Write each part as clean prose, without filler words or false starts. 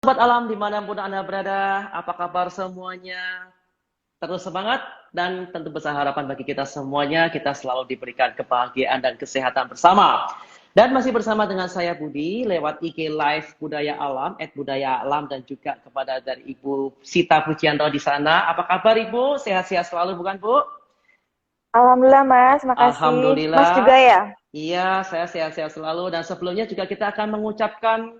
Sobat Alam dimanapun Anda berada, apa kabar semuanya? Terus semangat dan tentu besar harapan bagi kita semuanya, kita selalu diberikan kebahagiaan dan kesehatan bersama. Dan masih bersama dengan saya Budi lewat IG Live Budaya Alam, @budaya alam dan juga kepada dari Ibu Sita Pujianto di sana. Apa kabar Ibu? Sehat-sehat selalu bukan Bu? Alhamdulillah Mas, makasih. Mas juga Alhamdulillah. ya? Iya, saya sehat-sehat selalu dan sebelumnya juga kita akan mengucapkan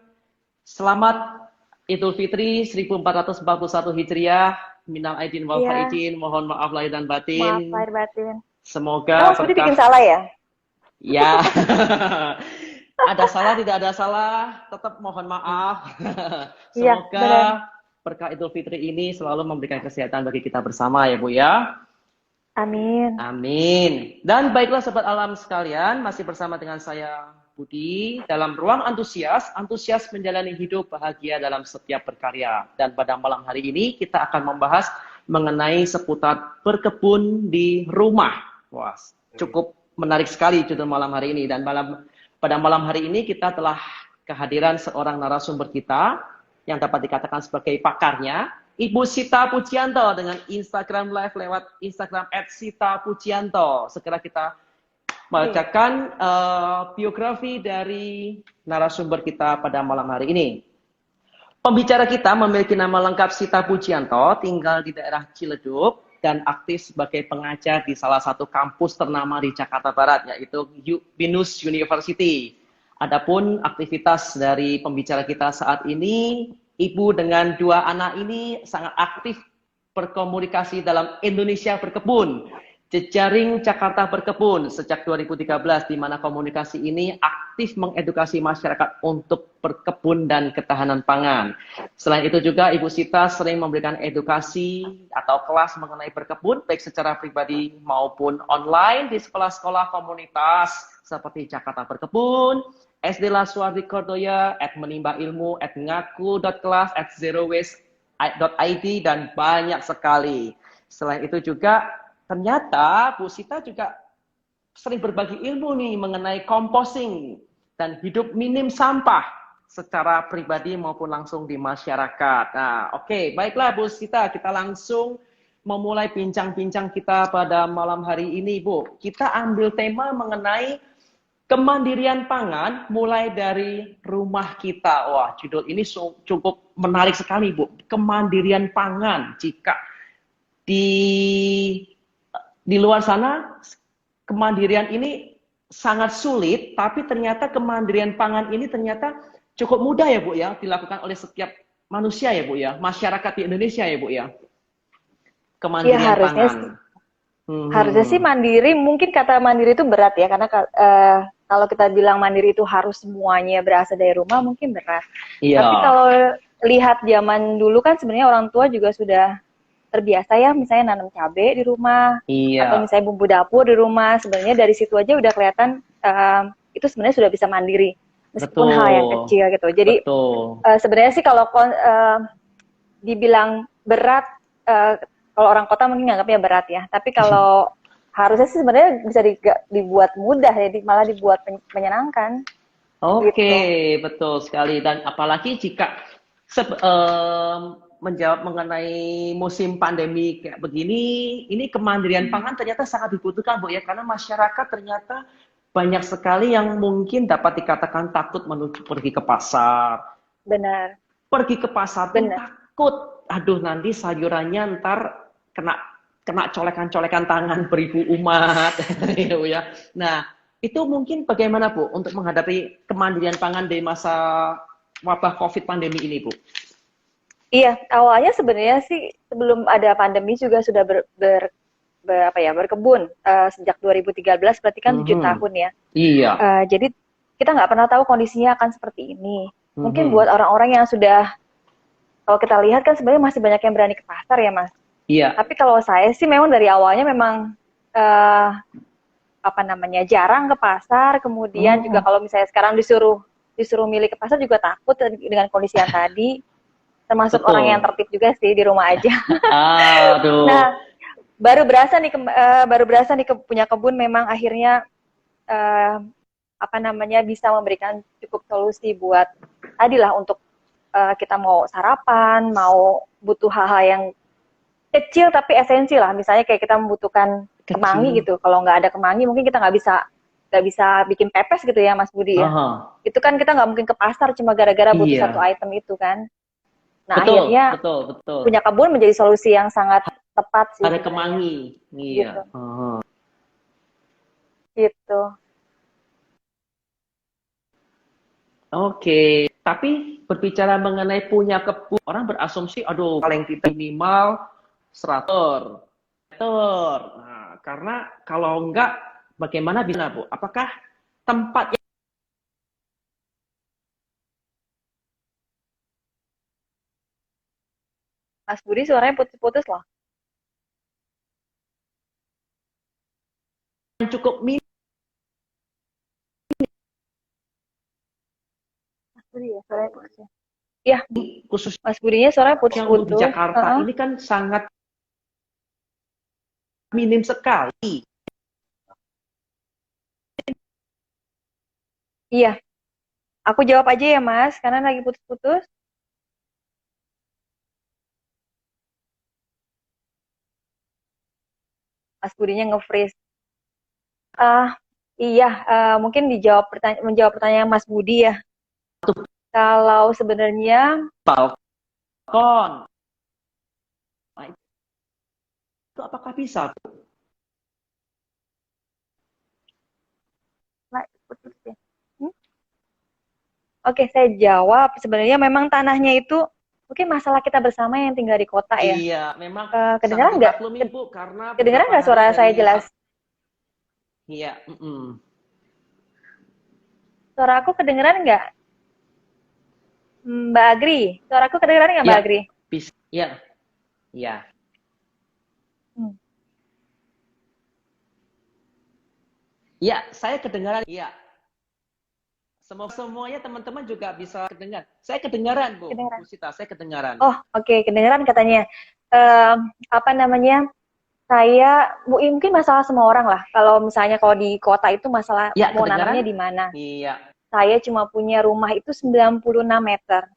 selamat Idul Fitri 1441 Hijriah. Minal aidin wal Iya, faizin, mohon maaf lahir dan maaf batin. lahir batin. Semoga Emang Mas Budi berkah. bikin salah ya? Ya, ada salah tidak ada salah, tetap mohon maaf. Iya, benar. Semoga berkah Idul Fitri ini selalu memberikan kesehatan bagi kita bersama ya Bu ya. Amin. Amin. Dan baiklah sobat alam sekalian, masih bersama dengan saya Budi dalam ruang antusias, antusias menjalani hidup bahagia dalam setiap berkarya. Dan pada malam hari ini kita akan membahas mengenai seputar berkebun di rumah. Wah, cukup menarik sekali judul malam hari ini. Dan pada malam hari ini kita telah kehadiran seorang narasumber kita yang dapat dikatakan sebagai pakarnya, Ibu Sita Pujianto dengan Instagram Live lewat Instagram @sitapujianto. Segera kita bacakan biografi dari narasumber kita pada malam hari ini. Pembicara kita memiliki nama lengkap Sita Pujianto, tinggal di daerah Ciledug, dan aktif sebagai pengajar di salah satu kampus ternama di Jakarta Barat, yaitu Binus University. Adapun aktivitas dari pembicara kita saat ini, ibu dengan dua anak ini sangat aktif berkomunikasi dalam Indonesia Berkebun, jejaring Jakarta Berkebun sejak 2013, di mana komunikasi ini aktif mengedukasi masyarakat untuk berkebun dan ketahanan pangan. Selain itu juga Ibu Sita sering memberikan edukasi atau kelas mengenai berkebun, baik secara pribadi maupun online di sekolah-sekolah komunitas seperti Jakarta Berkebun, SD Laswardi Kordoya, @menimba ilmu, @ngaku.kelas, @zerowaste.id, dan banyak sekali. Selain itu juga ternyata Bu Sita juga sering berbagi ilmu nih mengenai composting dan hidup minim sampah secara pribadi maupun langsung di masyarakat. Nah, oke, baiklah Bu Sita, kita langsung memulai bincang-bincang kita pada malam hari ini, Bu. Kita ambil tema mengenai kemandirian pangan mulai dari rumah kita. Wah, judul ini cukup menarik sekali, Bu. Kemandirian pangan. Jika di luar sana kemandirian ini sangat sulit, tapi ternyata kemandirian pangan ini ternyata cukup mudah ya Bu ya, dilakukan oleh setiap manusia ya Bu ya, masyarakat di Indonesia ya Bu ya, Iya kemandirian harusnya pangan. harusnya sih mandiri. Mungkin kata mandiri itu berat ya, karena kalau kita bilang mandiri itu harus semuanya berasal dari rumah, mungkin berat. Iya, Tapi kalau lihat zaman dulu kan sebenarnya orang tua juga sudah terbiasa ya, misalnya nanam cabai di rumah, atau iya, misalnya bumbu dapur di rumah. Sebenarnya dari situ aja udah kelihatan itu sebenarnya sudah bisa mandiri, meskipun hal yang betul, kecil gitu. Jadi betul, sebenarnya sih kalau dibilang berat, kalau orang kota mungkin nganggapnya berat ya. Tapi kalau harusnya sih sebenarnya bisa dibuat mudah ya, malah dibuat menyenangkan oke, gitu. betul sekali. Dan apalagi jika menjawab mengenai musim pandemi kayak begini, ini kemandirian pangan ternyata sangat dibutuhkan Bu ya, karena masyarakat ternyata banyak sekali yang mungkin dapat dikatakan takut menuju pergi ke pasar. Benar, Pergi ke pasar pun benar. takut, aduh nanti sayurannya ntar kena kena colekan-colekan tangan beribu umat, gitu ya. Nah, itu mungkin bagaimana Bu untuk menghadapi kemandirian pangan di masa wabah COVID pandemi ini Bu? Iya, awalnya sebenarnya sih sebelum ada pandemi juga sudah berkebun sejak 2013, berarti kan 7 tahun ya. Iya. Jadi kita nggak pernah tahu kondisinya akan seperti ini. Mungkin buat Mhm. orang-orang yang sudah, kalau kita lihat kan sebenarnya masih banyak yang berani ke pasar ya Mas. Iya. Tapi kalau saya sih memang dari awalnya memang eh, jarang ke pasar. Kemudian juga Oh, kalau misalnya sekarang disuruh milih ke pasar juga takut dengan kondisi yang tadi. Termasuk orang yang betul. tertib juga sih di rumah aja. Aduh. Nah, baru berasa nih punya kebun memang akhirnya eh, bisa memberikan cukup solusi buat tadi lah untuk kita mau sarapan, mau butuh hal-hal yang kecil tapi esensi lah. Misalnya kayak kita membutuhkan kemangi Kecil. gitu. Kalau nggak ada kemangi mungkin kita nggak bisa bikin pepes gitu ya Mas Budi ya. Aha. Itu kan kita nggak mungkin ke pasar cuma gara-gara butuh satu Iya. item itu kan. Nah Betul, akhirnya betul, betul. punya kebun menjadi solusi yang sangat tepat sih Ada sebenarnya. kemangi. Iya. Gitu. Aha. Gitu. Oke. Tapi berbicara mengenai punya kebun, orang berasumsi, aduh, paling tidak minimal 100 meter. Nah, karena kalau enggak, bagaimana bisa, Bu? Apakah tempat Mas Budi suaranya putus-putus loh. yang cukup minim Mas Budi ya suaranya putus ya. Iya, khusus Mas Budinya suaranya yang untuk di putus-putus. Jakarta ini kan sangat minim sekali. Iya, aku jawab aja ya Mas, karena lagi putus-putus. Mas Budinya nge-freeze. Ah, iya, mungkin menjawab pertanyaan Mas Budi ya. Kalau sebenarnya Balkon. Nah, itu apakah bisa? nah, putus ya. Hmm? Oke, saya jawab. Sebenarnya memang tanahnya itu mungkin masalah kita bersama yang tinggal di kota ya. Iya, memang sangat Kedengeran nggak? dimaklumi Bu karena Kedengeran beberapa nggak hari suara saya dari jelas? iya, Suara aku kedengeran nggak? Mbak Agri, suara aku kedengeran nggak iya, Mbak Agri? bisa, iya, iya, Hmm. iya, saya kedengaran, iya. Semuanya teman-teman juga bisa kedengar. Saya kedengaran Bu Kedengeran. Sita, saya kedengaran. Oh, oke, kedengeran katanya. Apa namanya? Mungkin masalah semua orang lah. Kalau misalnya kalau di kota itu masalah Ya, mau nanamnya kedengaran? di mana. Iya, Saya cuma punya rumah itu 96 meter.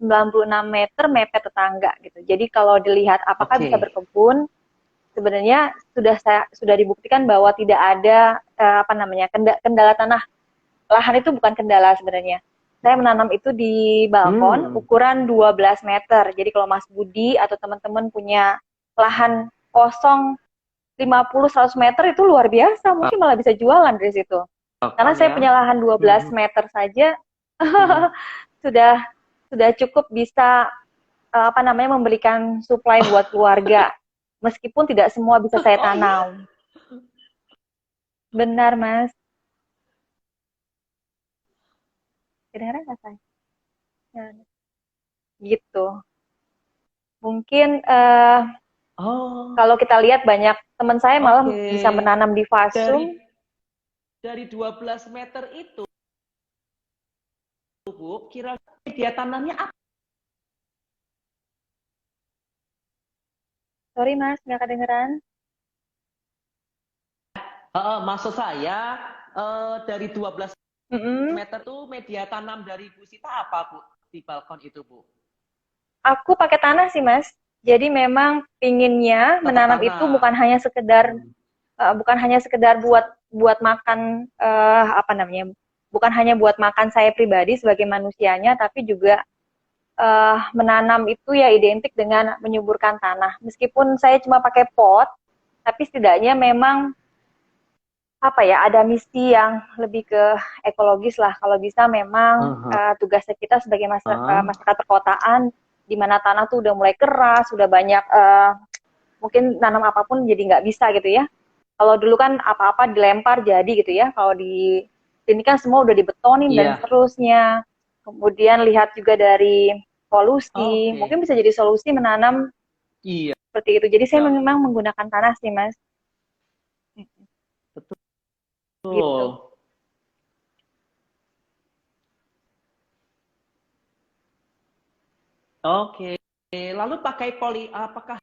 96 meter mepet tetangga gitu. Jadi kalau dilihat apakah bisa oke. berkebun, sebenarnya sudah dibuktikan bahwa tidak ada apa namanya kendala tanah. Lahan itu bukan kendala sebenarnya. Saya menanam itu di balkon Hmm, ukuran 12 meter. Jadi kalau Mas Budi atau teman-teman punya lahan kosong 50-100 meter itu luar biasa. Mungkin malah bisa jualan dari situ. Karena balkon saya ya. punya lahan 12 Hmm, meter saja hmm. sudah sudah cukup bisa apa namanya memberikan supply buat keluarga. Meskipun tidak semua bisa saya Oh iya. tanam. Benar, Mas. Kedengeran nggak saya? Ya, gitu. Mungkin Oh, kalau kita lihat banyak teman saya malah oke. bisa menanam di Dari fasum. dari 12 meter itu, Bu, kira media tanamnya apa? Sorry Mas, nggak kedengeran. Maksud saya dari 12 Mm-mm. meter itu media tanam dari Bu Sita apa, Bu? Di balkon itu, Bu? Aku pakai tanah sih Mas. Jadi memang pinginnya Tetap menanam itu tanah. Hmm. bukan hanya sekedar buat buat makan apa namanya, bukan hanya buat makan saya pribadi sebagai manusianya, tapi juga menanam itu ya identik dengan menyuburkan tanah. Meskipun saya cuma pakai pot, tapi setidaknya memang apa ya, ada misi yang lebih ke ekologis lah. Kalau bisa memang Aha. tugasnya kita sebagai masyarakat perkotaan, di mana tanah tuh udah mulai keras, sudah banyak mungkin nanam apapun jadi nggak bisa gitu ya. Kalau dulu kan apa-apa dilempar jadi gitu ya. Kalau di sini kan semua udah dibetonin dan Iya. seterusnya. Kemudian lihat juga dari polusi, Oke. mungkin bisa jadi solusi menanam Iya. seperti itu. Jadi saya memang menggunakan tanah sih mas, gitu. Betul. Oke. Lalu pakai apakah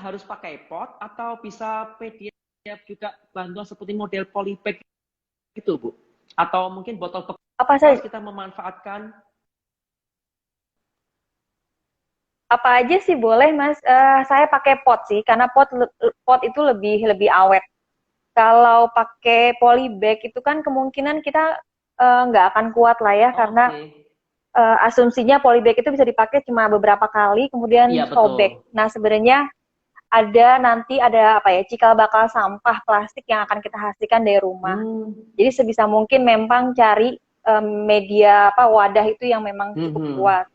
harus pakai pot atau bisa PDF juga bantuan seperti model polybag gitu, Bu? Atau mungkin botol Apa bekas saja? kita memanfaatkan Apa aja sih boleh, Mas. Saya pakai pot sih, karena pot itu lebih awet. Kalau pakai polybag itu kan kemungkinan kita nggak akan kuat lah ya, karena Oke. asumsinya polybag itu bisa dipakai cuma beberapa kali, kemudian Iya, betul. sobek. Nah, sebenarnya nanti ada apa ya, cikal bakal sampah plastik yang akan kita hasilkan dari rumah. Hmm. Jadi sebisa mungkin memang cari media apa wadah itu yang memang cukup Hmm. kuat.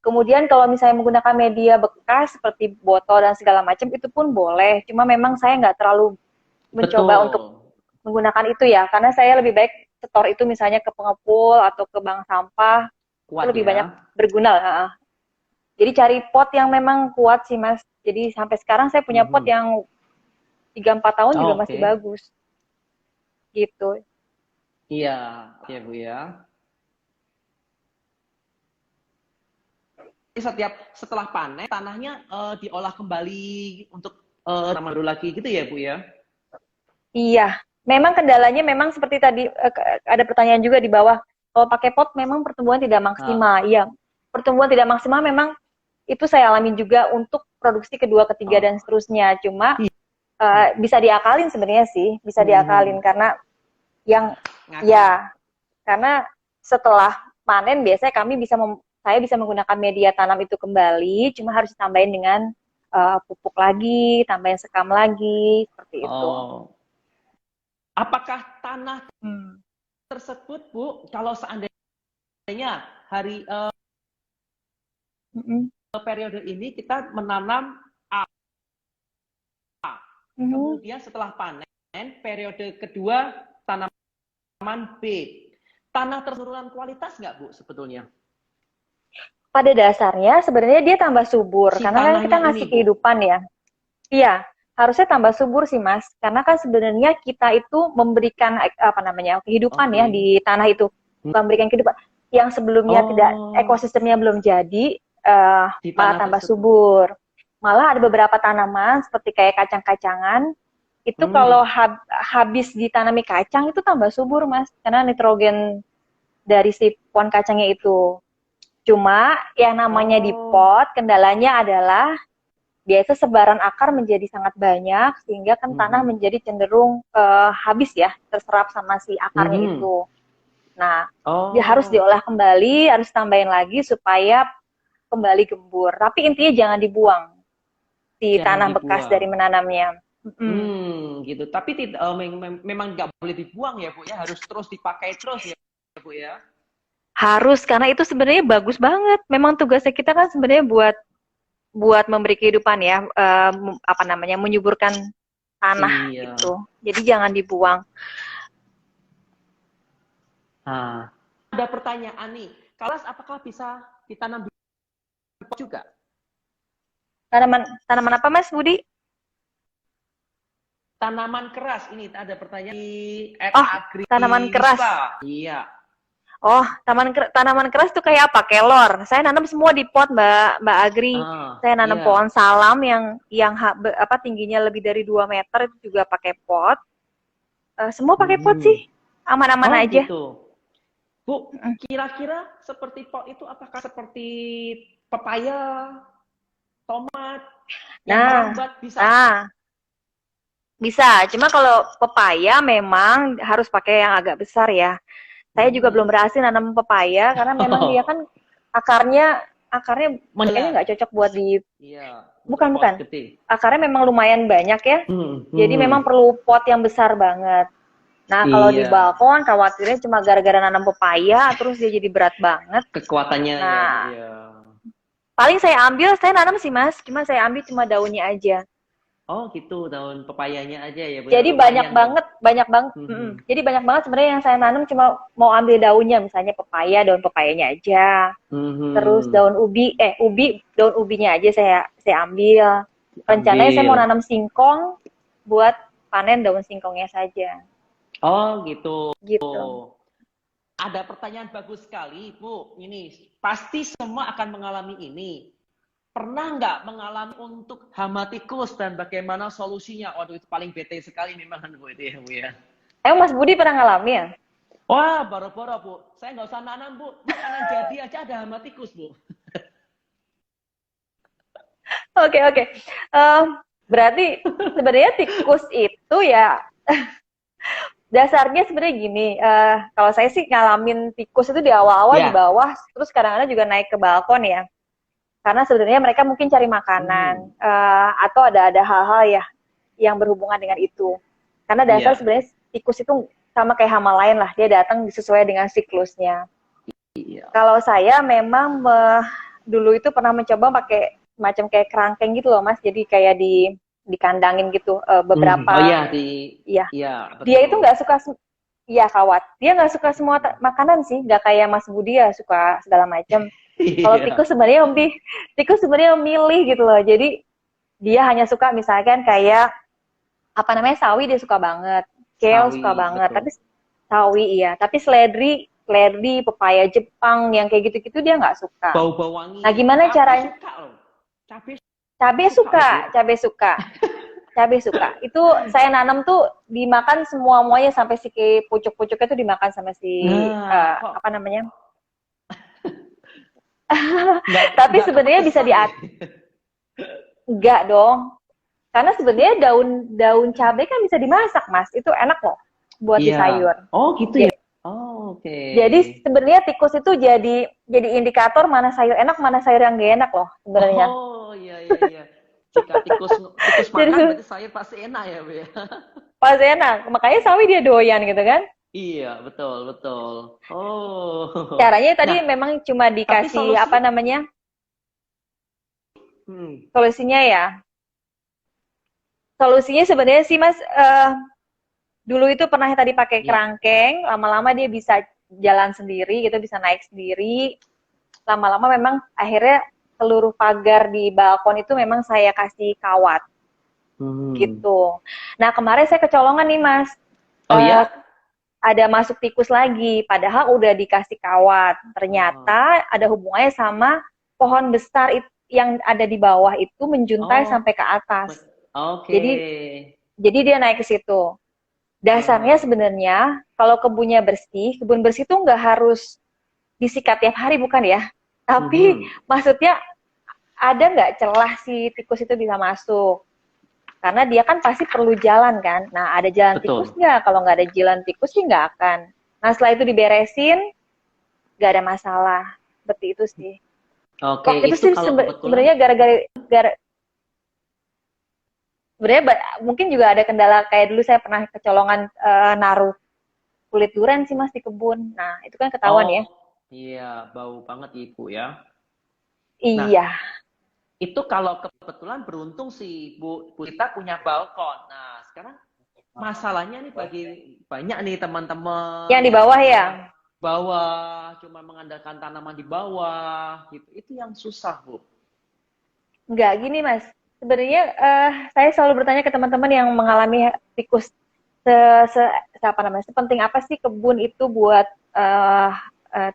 Kemudian kalau misalnya menggunakan media bekas seperti botol dan segala macam itu pun boleh. Cuma memang saya nggak terlalu mencoba untuk Betul. menggunakan itu ya, karena saya lebih baik setor itu misalnya ke pengepul atau ke bank sampah, itu Kuat lebih banyak ya. berguna. Jadi cari pot yang memang kuat sih, Mas. Jadi sampai sekarang saya punya pot Mhm. yang 3-4 tahun juga masih Oke. bagus. Gitu. Iya, ya Bu ya. Jadi setelah panen tanahnya diolah kembali untuk tanam baru lagi gitu ya Bu ya. Iya, memang kendalanya memang seperti tadi ada pertanyaan juga di bawah. Kalau pakai pot memang pertumbuhan tidak Ah, maksimal. Iya, pertumbuhan tidak maksimal memang itu saya alami juga untuk produksi kedua, ketiga dan oh. seterusnya. Cuma Ih. bisa diakalin sebenarnya sih, bisa Mhm. diakalin karena yang Ngakal. ya karena setelah panen biasanya saya bisa menggunakan media tanam itu kembali, cuma harus ditambahin dengan pupuk lagi, tambahin sekam lagi, seperti itu. Oh. Apakah tanah Hmm. tersebut Bu kalau seandainya hari Mm-mm. periode ini kita menanam A, Mhm. kemudian setelah panen periode kedua tanaman B. Tanah terturunan kualitas nggak Bu sebetulnya? Pada dasarnya sebenarnya dia tambah subur Si karena kan kita tanahnya ini ngasih Bu. kehidupan ya. Iya, harusnya tambah subur sih Mas. Karena kan sebenarnya kita itu memberikan apa namanya kehidupan ya Oke. di tanah itu, bukan memberikan kehidupan. Yang sebelumnya tidak Oh, ekosistemnya belum jadi, di malah tanah tambah tersebut. subur. Malah ada beberapa tanaman seperti kayak kacang-kacangan itu Hmm. kalau habis ditanami kacang itu tambah subur Mas, karena nitrogen dari si pohon kacangnya itu. Cuma yang namanya di Oh. pot, kendalanya adalah biasa sebaran akar menjadi sangat banyak sehingga kan tanah Mhm. menjadi cenderung habis ya, terserap sama si akarnya Mhm. itu. Nah, dia harus Oh, diolah kembali, harus tambahin lagi supaya kembali gembur. Tapi intinya jangan dibuang si jangan tanah bekas dari dibuang. menanamnya. Mm-mm. Gitu. Tapi tidak, memang nggak boleh dibuang ya, Bu ya. Harus terus dipakai terus ya, Bu ya. Harus karena itu sebenarnya bagus banget. Memang tugasnya kita kan sebenarnya buat buat memberi kehidupan ya, apa namanya, menyuburkan tanah Iya. itu. Jadi jangan dibuang. Nah, ada pertanyaan nih. Kalas apakah bisa ditanam di pot juga? Tanaman tanaman apa Mas Budi? Tanaman keras ini ada pertanyaan di Oh, tanaman keras. @agrista. Iya. Oh, tanaman keras tuh kayak apa? Kelor. Saya nanam semua di pot, Mbak Agri. Ah, Saya nanam pohon iya. salam yang tingginya lebih dari 2 meter itu juga pakai pot. Semua pakai pot sih. Mhm. Aman-aman Oh, aja. gitu. Bu, Mm. kira-kira seperti pot itu apakah seperti pepaya, tomat yang Nah, merambat bisa? nah, bisa. Cuma kalau pepaya memang harus pakai yang agak besar ya. Saya juga belum Hmm. berhasil nanam pepaya karena memang dia kan akarnya akarnya kayaknya Menjalar. nggak cocok buat di Iya, untuk bukan pot bukan. gede. Akarnya memang lumayan banyak ya. Jadi memang Hmm. perlu pot yang besar banget. Nah, kalau di Iya, balkon khawatirnya cuma gara-gara nanam pepaya terus dia jadi berat banget. kekuatannya ya, Bu, Nah, ya. paling saya nanam sih Mas, cuma saya ambil cuma daunnya aja. Oh, gitu, daun pepayanya aja ya, Bu, ya. Jadi Lumayan dong. banyak banget. Mhm. Jadi banyak banget sebenarnya yang saya nanam cuma mau ambil daunnya, misalnya pepaya, daun pepayanya aja. Terus Mhm. daun ubinya aja saya ambil. Rencananya saya mau Ambil. nanam singkong buat panen daun singkongnya saja. Oh, gitu. Gitu. Ada pertanyaan bagus sekali, Bu. Ini pasti semua akan mengalami ini. Pernah nggak mengalami untuk hama tikus dan bagaimana solusinya? Waduh, itu paling bete sekali memang, Bu, itu ya, Bu ya. Emang Mas Budi pernah ngalamin ya? Wah, boro-boro, Bu. Saya nggak usah nanam, Bu. Makanan jadi aja ada hama tikus, Bu. Oke, oke. Berarti sebenarnya tikus itu ya dasarnya sebenarnya gini. Kalau saya sih ngalamin tikus itu di awal-awal di Ya. bawah, terus kadang-kadang juga naik ke balkon ya. Karena sebenarnya mereka mungkin cari Hmm. makanan atau ada hal-hal ya yang berhubungan dengan itu. Karena dasar Iya. sebenarnya tikus itu sama kayak hama lain lah, dia datang sesuai dengan siklusnya. Iya. Kalau saya memang dulu itu pernah mencoba pakai macam kayak kerangkeng gitu loh Mas, jadi kayak dikandangin gitu Oh beberapa, iya ya. iya Dia itu betul. nggak suka, iya kawat. Dia nggak suka semua makanan sih, nggak kayak Mas Budi ya suka segala macam. Kalau Iya. tikus sebenarnya memilih gitu loh. Jadi dia hanya suka misalkan kayak apa namanya sawi dia suka banget, kale suka Sawi banget, betul. tapi sawi iya, tapi seledri, seledri, pepaya Jepang yang kayak gitu-gitu dia nggak suka. Bau-bau Nah wangi. gimana Cabai caranya? suka loh. Cabai Cabai suka loh, suka, Bu. cabai suka, cabai suka. Itu saya nanam tuh dimakan semua muanya sampai si pucuk-pucuknya tuh dimakan sama si Nah, kok apa namanya? nggak Tapi nggak sebenarnya bisa kepedesan nih? enggak dong. Karena sebenarnya daun cabai kan bisa dimasak, Mas. Itu enak loh buat di Iya. sayur. Oh gitu ya. Ja- Oh, oke. Jadi sebenarnya tikus itu jadi indikator mana sayur enak, mana sayur yang gak enak loh sebenarnya. Oh iya iya iya. Jika tikus tikus makan Jadi berarti sayur pasti enak ya, Bu ya. pas enak, makanya sawi dia doyan gitu kan. Iya, betul betul. Oh. Caranya tadi Nah, memang cuma tapi dikasih apa solusi namanya? hmm, Solusinya ya. Solusinya sebenarnya sih Mas dulu itu pernah tadi pakai ya. kerangkeng, lama-lama dia bisa jalan sendiri gitu, bisa naik sendiri. Lama-lama memang akhirnya seluruh pagar di balkon itu memang saya kasih kawat Hmm. gitu. Nah kemarin saya kecolongan nih Mas, Oh eh, ya? ada masuk tikus lagi, padahal udah dikasih kawat. Oh. Ternyata ada hubungannya sama pohon besar yang ada di bawah itu menjuntai Oh, sampai ke atas. oke. Jadi jadi dia naik ke situ. Dasarnya Aha. sebenarnya kalau kebunnya bersih, kebun bersih itu nggak harus disikat tiap hari bukan ya. Tapi Mhm. maksudnya ada nggak celah si tikus itu bisa masuk? Karena dia kan pasti perlu jalan kan. Nah, ada jalan tikus Betul. nggak? Kalau nggak ada jalan tikus sih nggak akan. Nah, setelah itu diberesin, nggak ada masalah. Seperti itu sih. Oke, Waktu itu itu sih kalau kebetulan sebenarnya gara-gara sebenarnya mungkin juga ada kendala kayak dulu saya pernah kecolongan naruh kulit durian sih mas di kebun. Nah, itu kan ketahuan oh, ya. iya, bau banget Ibu ya. Nah, Iya, itu kalau kebetulan beruntung sih Bu kita punya balkon. Nah, sekarang masalahnya nih bagi banyak nih yang teman-teman di yang bawah cuma ya. bawah, cuma mengandalkan tanaman di bawah gitu. Itu yang susah, Bu. Enggak, gini Mas. Sebenarnya saya selalu bertanya ke teman-teman yang mengalami tikus se, se, apa namanya? Sepenting apa sih kebun itu buat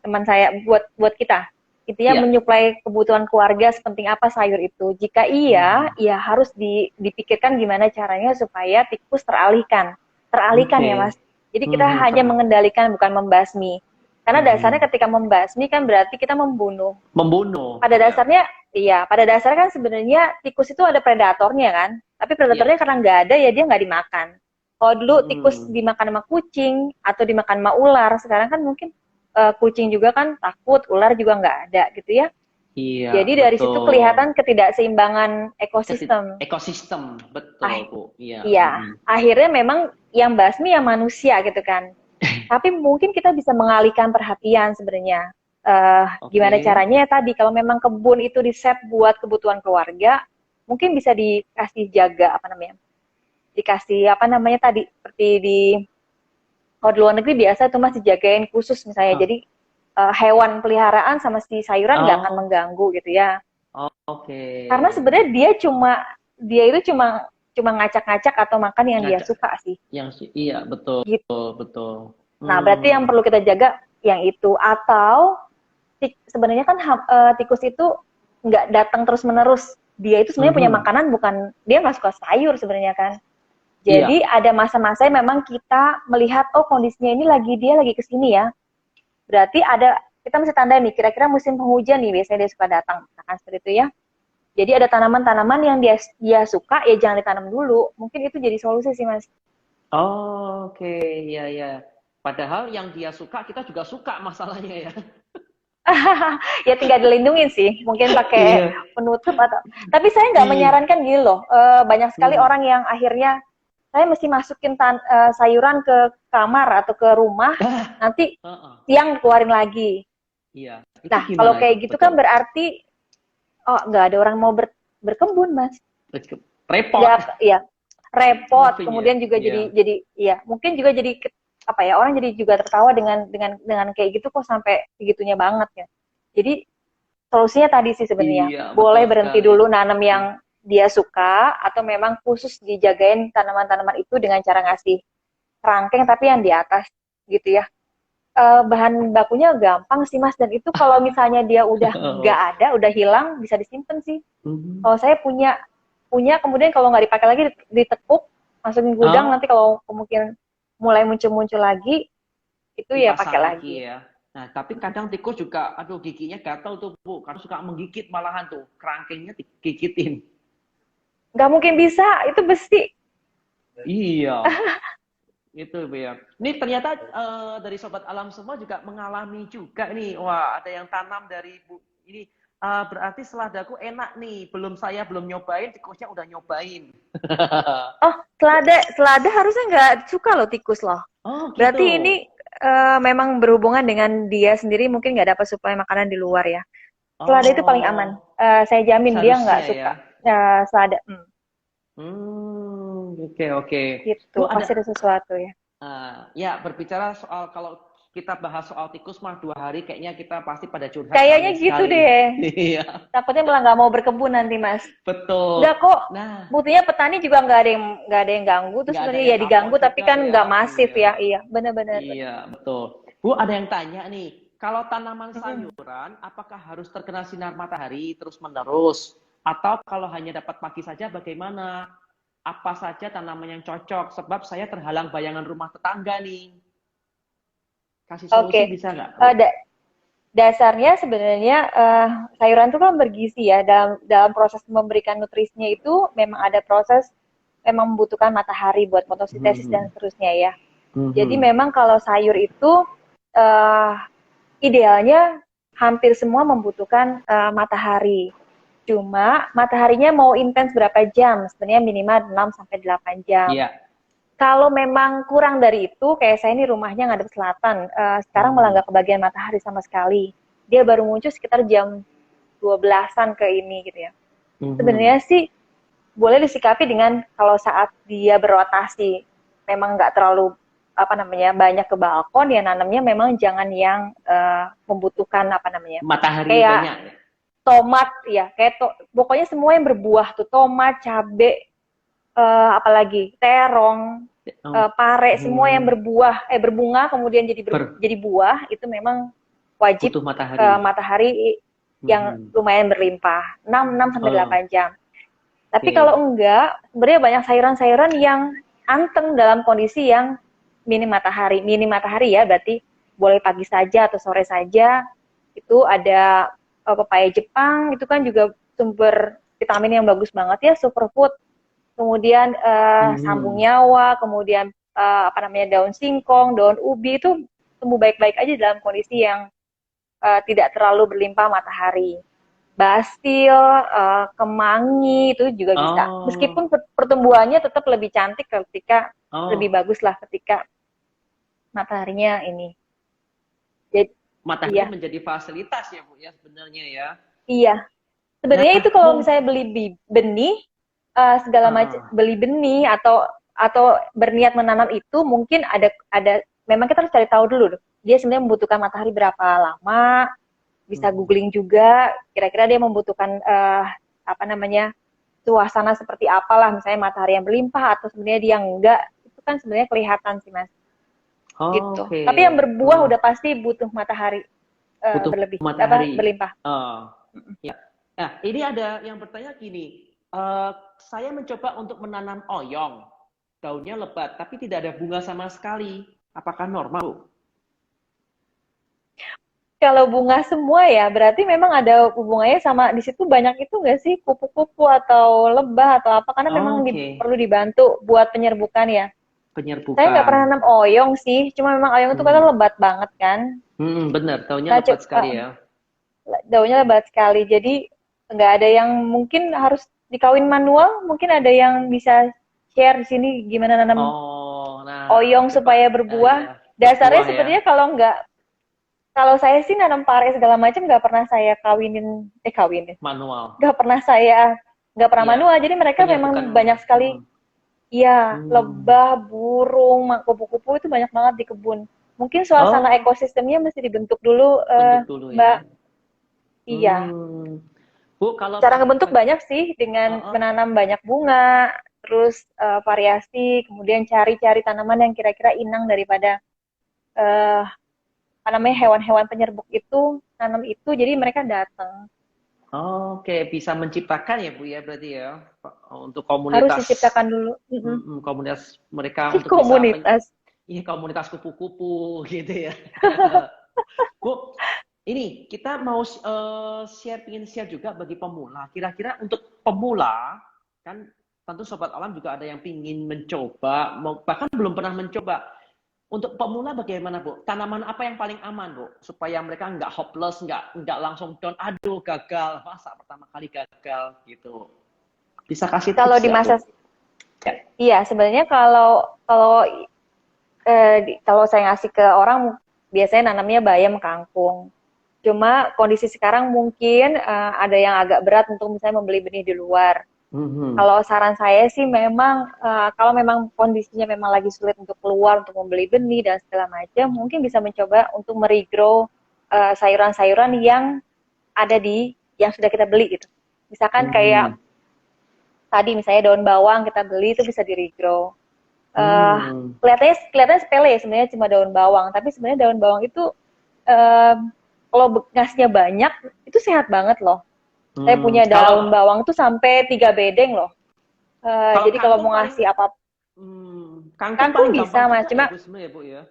teman saya, buat kita. Intinya Iya. menyuplai kebutuhan keluarga sepenting apa sayur itu. Jika iya, Hmm. ya harus dipikirkan gimana caranya supaya tikus teralihkan. Teralihkan ya Oke. Mas. Jadi kita Mhm, hanya mengendalikan bukan membasmi. Karena dasarnya mhm. ketika membasmi kan berarti kita membunuh. Membunuh, Pada iya. dasarnya iya, pada dasarnya kan sebenarnya tikus itu ada predatornya kan, tapi Iya. predatornya karena nggak ada ya dia nggak dimakan. Kalau dulu tikus Mhm. dimakan sama kucing atau dimakan sama ular, sekarang kan mungkin kucing juga kan takut, ular juga nggak ada gitu ya. Iya, Jadi dari situ betul. kelihatan ketidakseimbangan ekosistem. Ekosistem, betul, Ah, Bu. Iya, iya, mhm. akhirnya memang yang basmi yang manusia gitu kan. Tapi mungkin kita bisa mengalihkan perhatian sebenarnya. Oke. Gimana caranya ya tadi, kalau memang kebun itu di-set buat kebutuhan keluarga, mungkin bisa dikasih jaga, apa namanya, dikasih, apa namanya tadi, seperti kalau di luar negeri biasa itu masih dijagain khusus misalnya, Hah. jadi hewan peliharaan sama si sayuran nggak akan Oh, mengganggu gitu ya. oke. Karena sebenarnya dia itu cuma cuma ngacak-ngacak atau makan yang dia Ngacak suka sih. yang iya, betul, Gitu. betul. Nah, berarti yang Hmm. perlu kita jaga yang itu. Atau sebenarnya kan tikus itu nggak datang terus menerus. Dia itu sebenarnya punya Mhm. makanan, bukan dia nggak suka sayur sebenarnya kan. Jadi Iya. ada masa-masa yang memang kita melihat oh kondisinya ini dia lagi kesini ya. Berarti ada kita mesti tanda nih kira-kira musim penghujan nih biasanya dia suka datang misalkan seperti itu ya. Jadi ada tanaman-tanaman yang dia suka, ya jangan ditanam dulu. Mungkin itu jadi solusi sih, Mas. Oh, oke, ya ya. Padahal yang dia suka, kita juga suka masalahnya ya. Ya tinggal dilindungin sih, mungkin pakai Iya. penutup atau. Tapi saya nggak Iya. menyarankan gini loh. Banyak sekali Hmm. orang yang akhirnya saya mesti masukin sayuran ke kamar atau ke rumah, Ah, nanti heeh. siang keluarin lagi. Iya. Itu Nah, kalau gimana itu? kayak gitu kan Betul. berarti oh nggak ada orang mau berkebun, Mas. Repot. Nggak, ya repot. Moving ya. Kemudian juga Iya. ya mungkin juga jadi apa ya, orang jadi juga tertawa dengan kayak gitu kok sampai segitunya banget ya. Jadi solusinya tadi sih sebenarnya, Iya, betul boleh berhenti sekali. dulu nanam yang dia suka atau memang khusus dijagain tanaman-tanaman itu dengan cara ngasih rangkeng tapi yang di atas gitu ya. Bahan bakunya gampang sih Mas, dan itu kalau misalnya dia udah nggak Oh. ada, udah hilang, bisa disimpan sih. Mhm. Kalau saya punya punya kemudian kalau nggak dipakai lagi ditekuk, masukin gudang, Oh, nanti kalau kemungkinan mulai muncul-muncul lagi, itu ya pakai dipasang lagi. lagi ya. Nah, tapi kadang tikus juga, aduh giginya gatal tuh Bu, karena suka menggigit malahan tuh, kerangkengnya digigitin. Nggak mungkin bisa, itu besi. Iya, itu Bu ya. Ini ternyata dari Sobat Alam semua juga mengalami juga nih. Wah, ada yang tanam dari Bu ini. Berarti seladaku enak nih. Belum nyobain, tikusnya udah nyobain. Oh, selada harusnya nggak suka loh tikus loh. Oh, gitu. Berarti ini memang berhubungan dengan dia sendiri, mungkin nggak dapat suplai makanan di luar ya. Selada itu paling aman. Oh, Saya jamin dia nggak seharusnya ya. suka selada. Oke oke. Gitu. Bu Pasti ada ada sesuatu ya. ya berbicara soal kalau kita bahas soal tikus mah 2 hari kayaknya kita pasti pada curhat Kayaknya kali gitu sekali. deh. Iya, Takutnya malah nggak mau berkebun nanti, Mas. Enggak betul. kok. Nah, Buktinya petani juga nggak ada yang ganggu. Terus nggak ada sebenarnya ya yang diganggu, kapok tapi juga kan nggak ya. masif Iya, ya. Iya, benar-benar. iya, betul. Bu, ada yang tanya nih, kalau tanaman Mm-mm. sayuran, apakah harus terkena sinar matahari terus-menerus? Atau kalau hanya dapat pagi saja bagaimana? Apa saja tanaman yang cocok? Sebab saya terhalang bayangan rumah tetangga nih. Kasih solusi Oke. bisa nggak, Bu? Eh, da- Dasarnya sebenarnya sayuran itu kan bergizi ya. Dalam proses memberikan nutrisinya itu memang ada proses, memang membutuhkan matahari buat fotosintesis dan Mhm. seterusnya ya. Jadi Mhm. memang kalau sayur itu uh, idealnya hampir semua membutuhkan matahari. Cuma mataharinya mau intens berapa jam? Sebenarnya minimal 6 sampai 8 jam. Iya. Kalau memang kurang dari itu, kayak saya ini rumahnya ngadep selatan, sekarang malah Mhm. nggak kebagian matahari sama sekali. Dia baru muncul sekitar jam 12-an ke ini gitu ya. Mhm. Sebenarnya sih boleh disikapi dengan kalau saat dia berotasi memang nggak terlalu apa namanya banyak ke balkon, ya nanamnya memang jangan yang membutuhkan apa namanya Matahari kayak banyak ya? tomat ya, kayak pokoknya semua yang berbuah tuh, tomat, cabe, apalagi terong, Oh. pare, semua yang Hmm. berbunga kemudian jadi buah itu memang wajib Butuh matahari. matahari yang Mhm. lumayan berlimpah, 6 sampai Oh, 8 jam. Tapi kalau oke. enggak, sebenarnya banyak sayuran-sayuran yang anteng dalam kondisi yang minim matahari. Minim matahari ya, berarti boleh pagi saja atau sore saja. Itu ada pepaya Jepang, itu kan juga sumber vitamin yang bagus banget ya, superfood. Kemudian sambung Mhm. nyawa, kemudian apa namanya daun singkong, daun ubi itu tumbuh baik-baik aja dalam kondisi yang tidak terlalu berlimpah matahari. Basil, kemangi itu juga bisa. Oh. Meskipun pertumbuhannya tetap lebih cantik ketika lebih Oh, bagus lah ketika mataharinya ini. Jadi matahari iya, menjadi fasilitas ya, Bu ya sebenarnya ya. iya. Nah, Sebenarnya itu kalau mung misalnya beli benih, segala macam heeh. beli benih atau berniat menanam itu mungkin ada memang kita harus cari tahu dulu. Dia sebenarnya membutuhkan matahari berapa lama, bisa Mhm. googling juga kira-kira dia membutuhkan apa namanya suasana seperti apalah, misalnya matahari yang berlimpah atau sebenarnya dia enggak, itu kan sebenarnya kelihatan sih Mas gitu. Oke. Tapi yang berbuah Oh, udah pasti butuh matahari butuh berlebih apa matahari. berlimpah. Oh, ya. Nah, ini ada yang bertanya gini, saya mencoba untuk menanam oyong, daunnya lebat, tapi tidak ada bunga sama sekali. Apakah normal, Bu? kalau bunga semua ya, berarti memang ada hubungannya sama di situ banyak itu nggak sih kupu-kupu atau lebah atau apa? Karena memang Oke, perlu dibantu buat penyerbukan ya. Saya nggak penyerbukan. pernah nanam oyong sih, cuma memang oyong itu kan Hmm. lebat banget kan. Bener, daunnya Nah, lebat sekali ya. daunnya lebat sekali, jadi nggak ada yang mungkin harus dikawin manual, mungkin ada yang bisa share di sini gimana nanam Oh, nah, oyong coba supaya ya, ya berbuah. Dasarnya berbuah ya, sebenarnya kalau saya sih nanam pare segala macam nggak pernah saya kawinin, manual. nggak pernah saya nggak pernah Iya, manual. Jadi mereka penyerbukan. memang banyak sekali, ya Hmm. lebah, burung, kupu-kupu itu banyak banget di kebun. Mungkin suasana Oh, ekosistemnya mesti dibentuk dulu, bentuk dulu Mbak. ya. Iya, Hmm. Bu, kalau cara ngebentuk banyak sih dengan oh, menanam banyak bunga, terus variasi, kemudian cari-cari tanaman yang kira-kira inang daripada eh, apa namanya hewan-hewan penyerbuk itu, tanam itu, jadi mereka datang. oke, bisa menciptakan ya Bu ya berarti ya untuk Harus komunitas, diciptakan dulu. komunitas mereka untuk bisa Komunitas. ini komunitas kupu-kupu gitu ya. Bu, ini kita mau pingin share juga bagi pemula. Kira-kira untuk pemula, kan tentu Sobat Alam juga ada yang pingin mencoba, bahkan belum pernah mencoba. Untuk pemula bagaimana Bu? Tanaman apa yang paling aman Bu? Supaya mereka nggak hopeless, nggak langsung down. Aduh gagal, masa pertama kali gagal gitu. Bisa kasih Kalau tips di nggak Bu? masa Ya. Iya, sebenarnya kalau kalau kalau saya ngasih ke orang biasanya nanamnya bayam kangkung. Cuma kondisi sekarang mungkin ada yang agak berat untuk misalnya membeli benih di luar. Mhm. Kalau saran saya sih memang kalau memang kondisinya memang lagi sulit untuk keluar untuk membeli benih dan segala macam, mungkin bisa mencoba untuk meregrow sayuran-sayuran yang ada di yang sudah kita beli gitu. Misalkan kayak Mhm. tadi misalnya daun bawang kita beli itu bisa di regrow. Uh, Hmm. kelihatannya sepele sebenarnya cuma daun bawang, tapi sebenarnya daun bawang itu uh, kalau ngasihnya banyak itu sehat banget loh. Saya Hmm. punya daun Kalau bawang tuh sampai 3 bedeng loh. kalau Jadi kalau kangkung mau paling ngasih apa, kangkung kangkung paling gampang bisa mas. juga ya Cuma Bu sebenarnya ya Bu ya.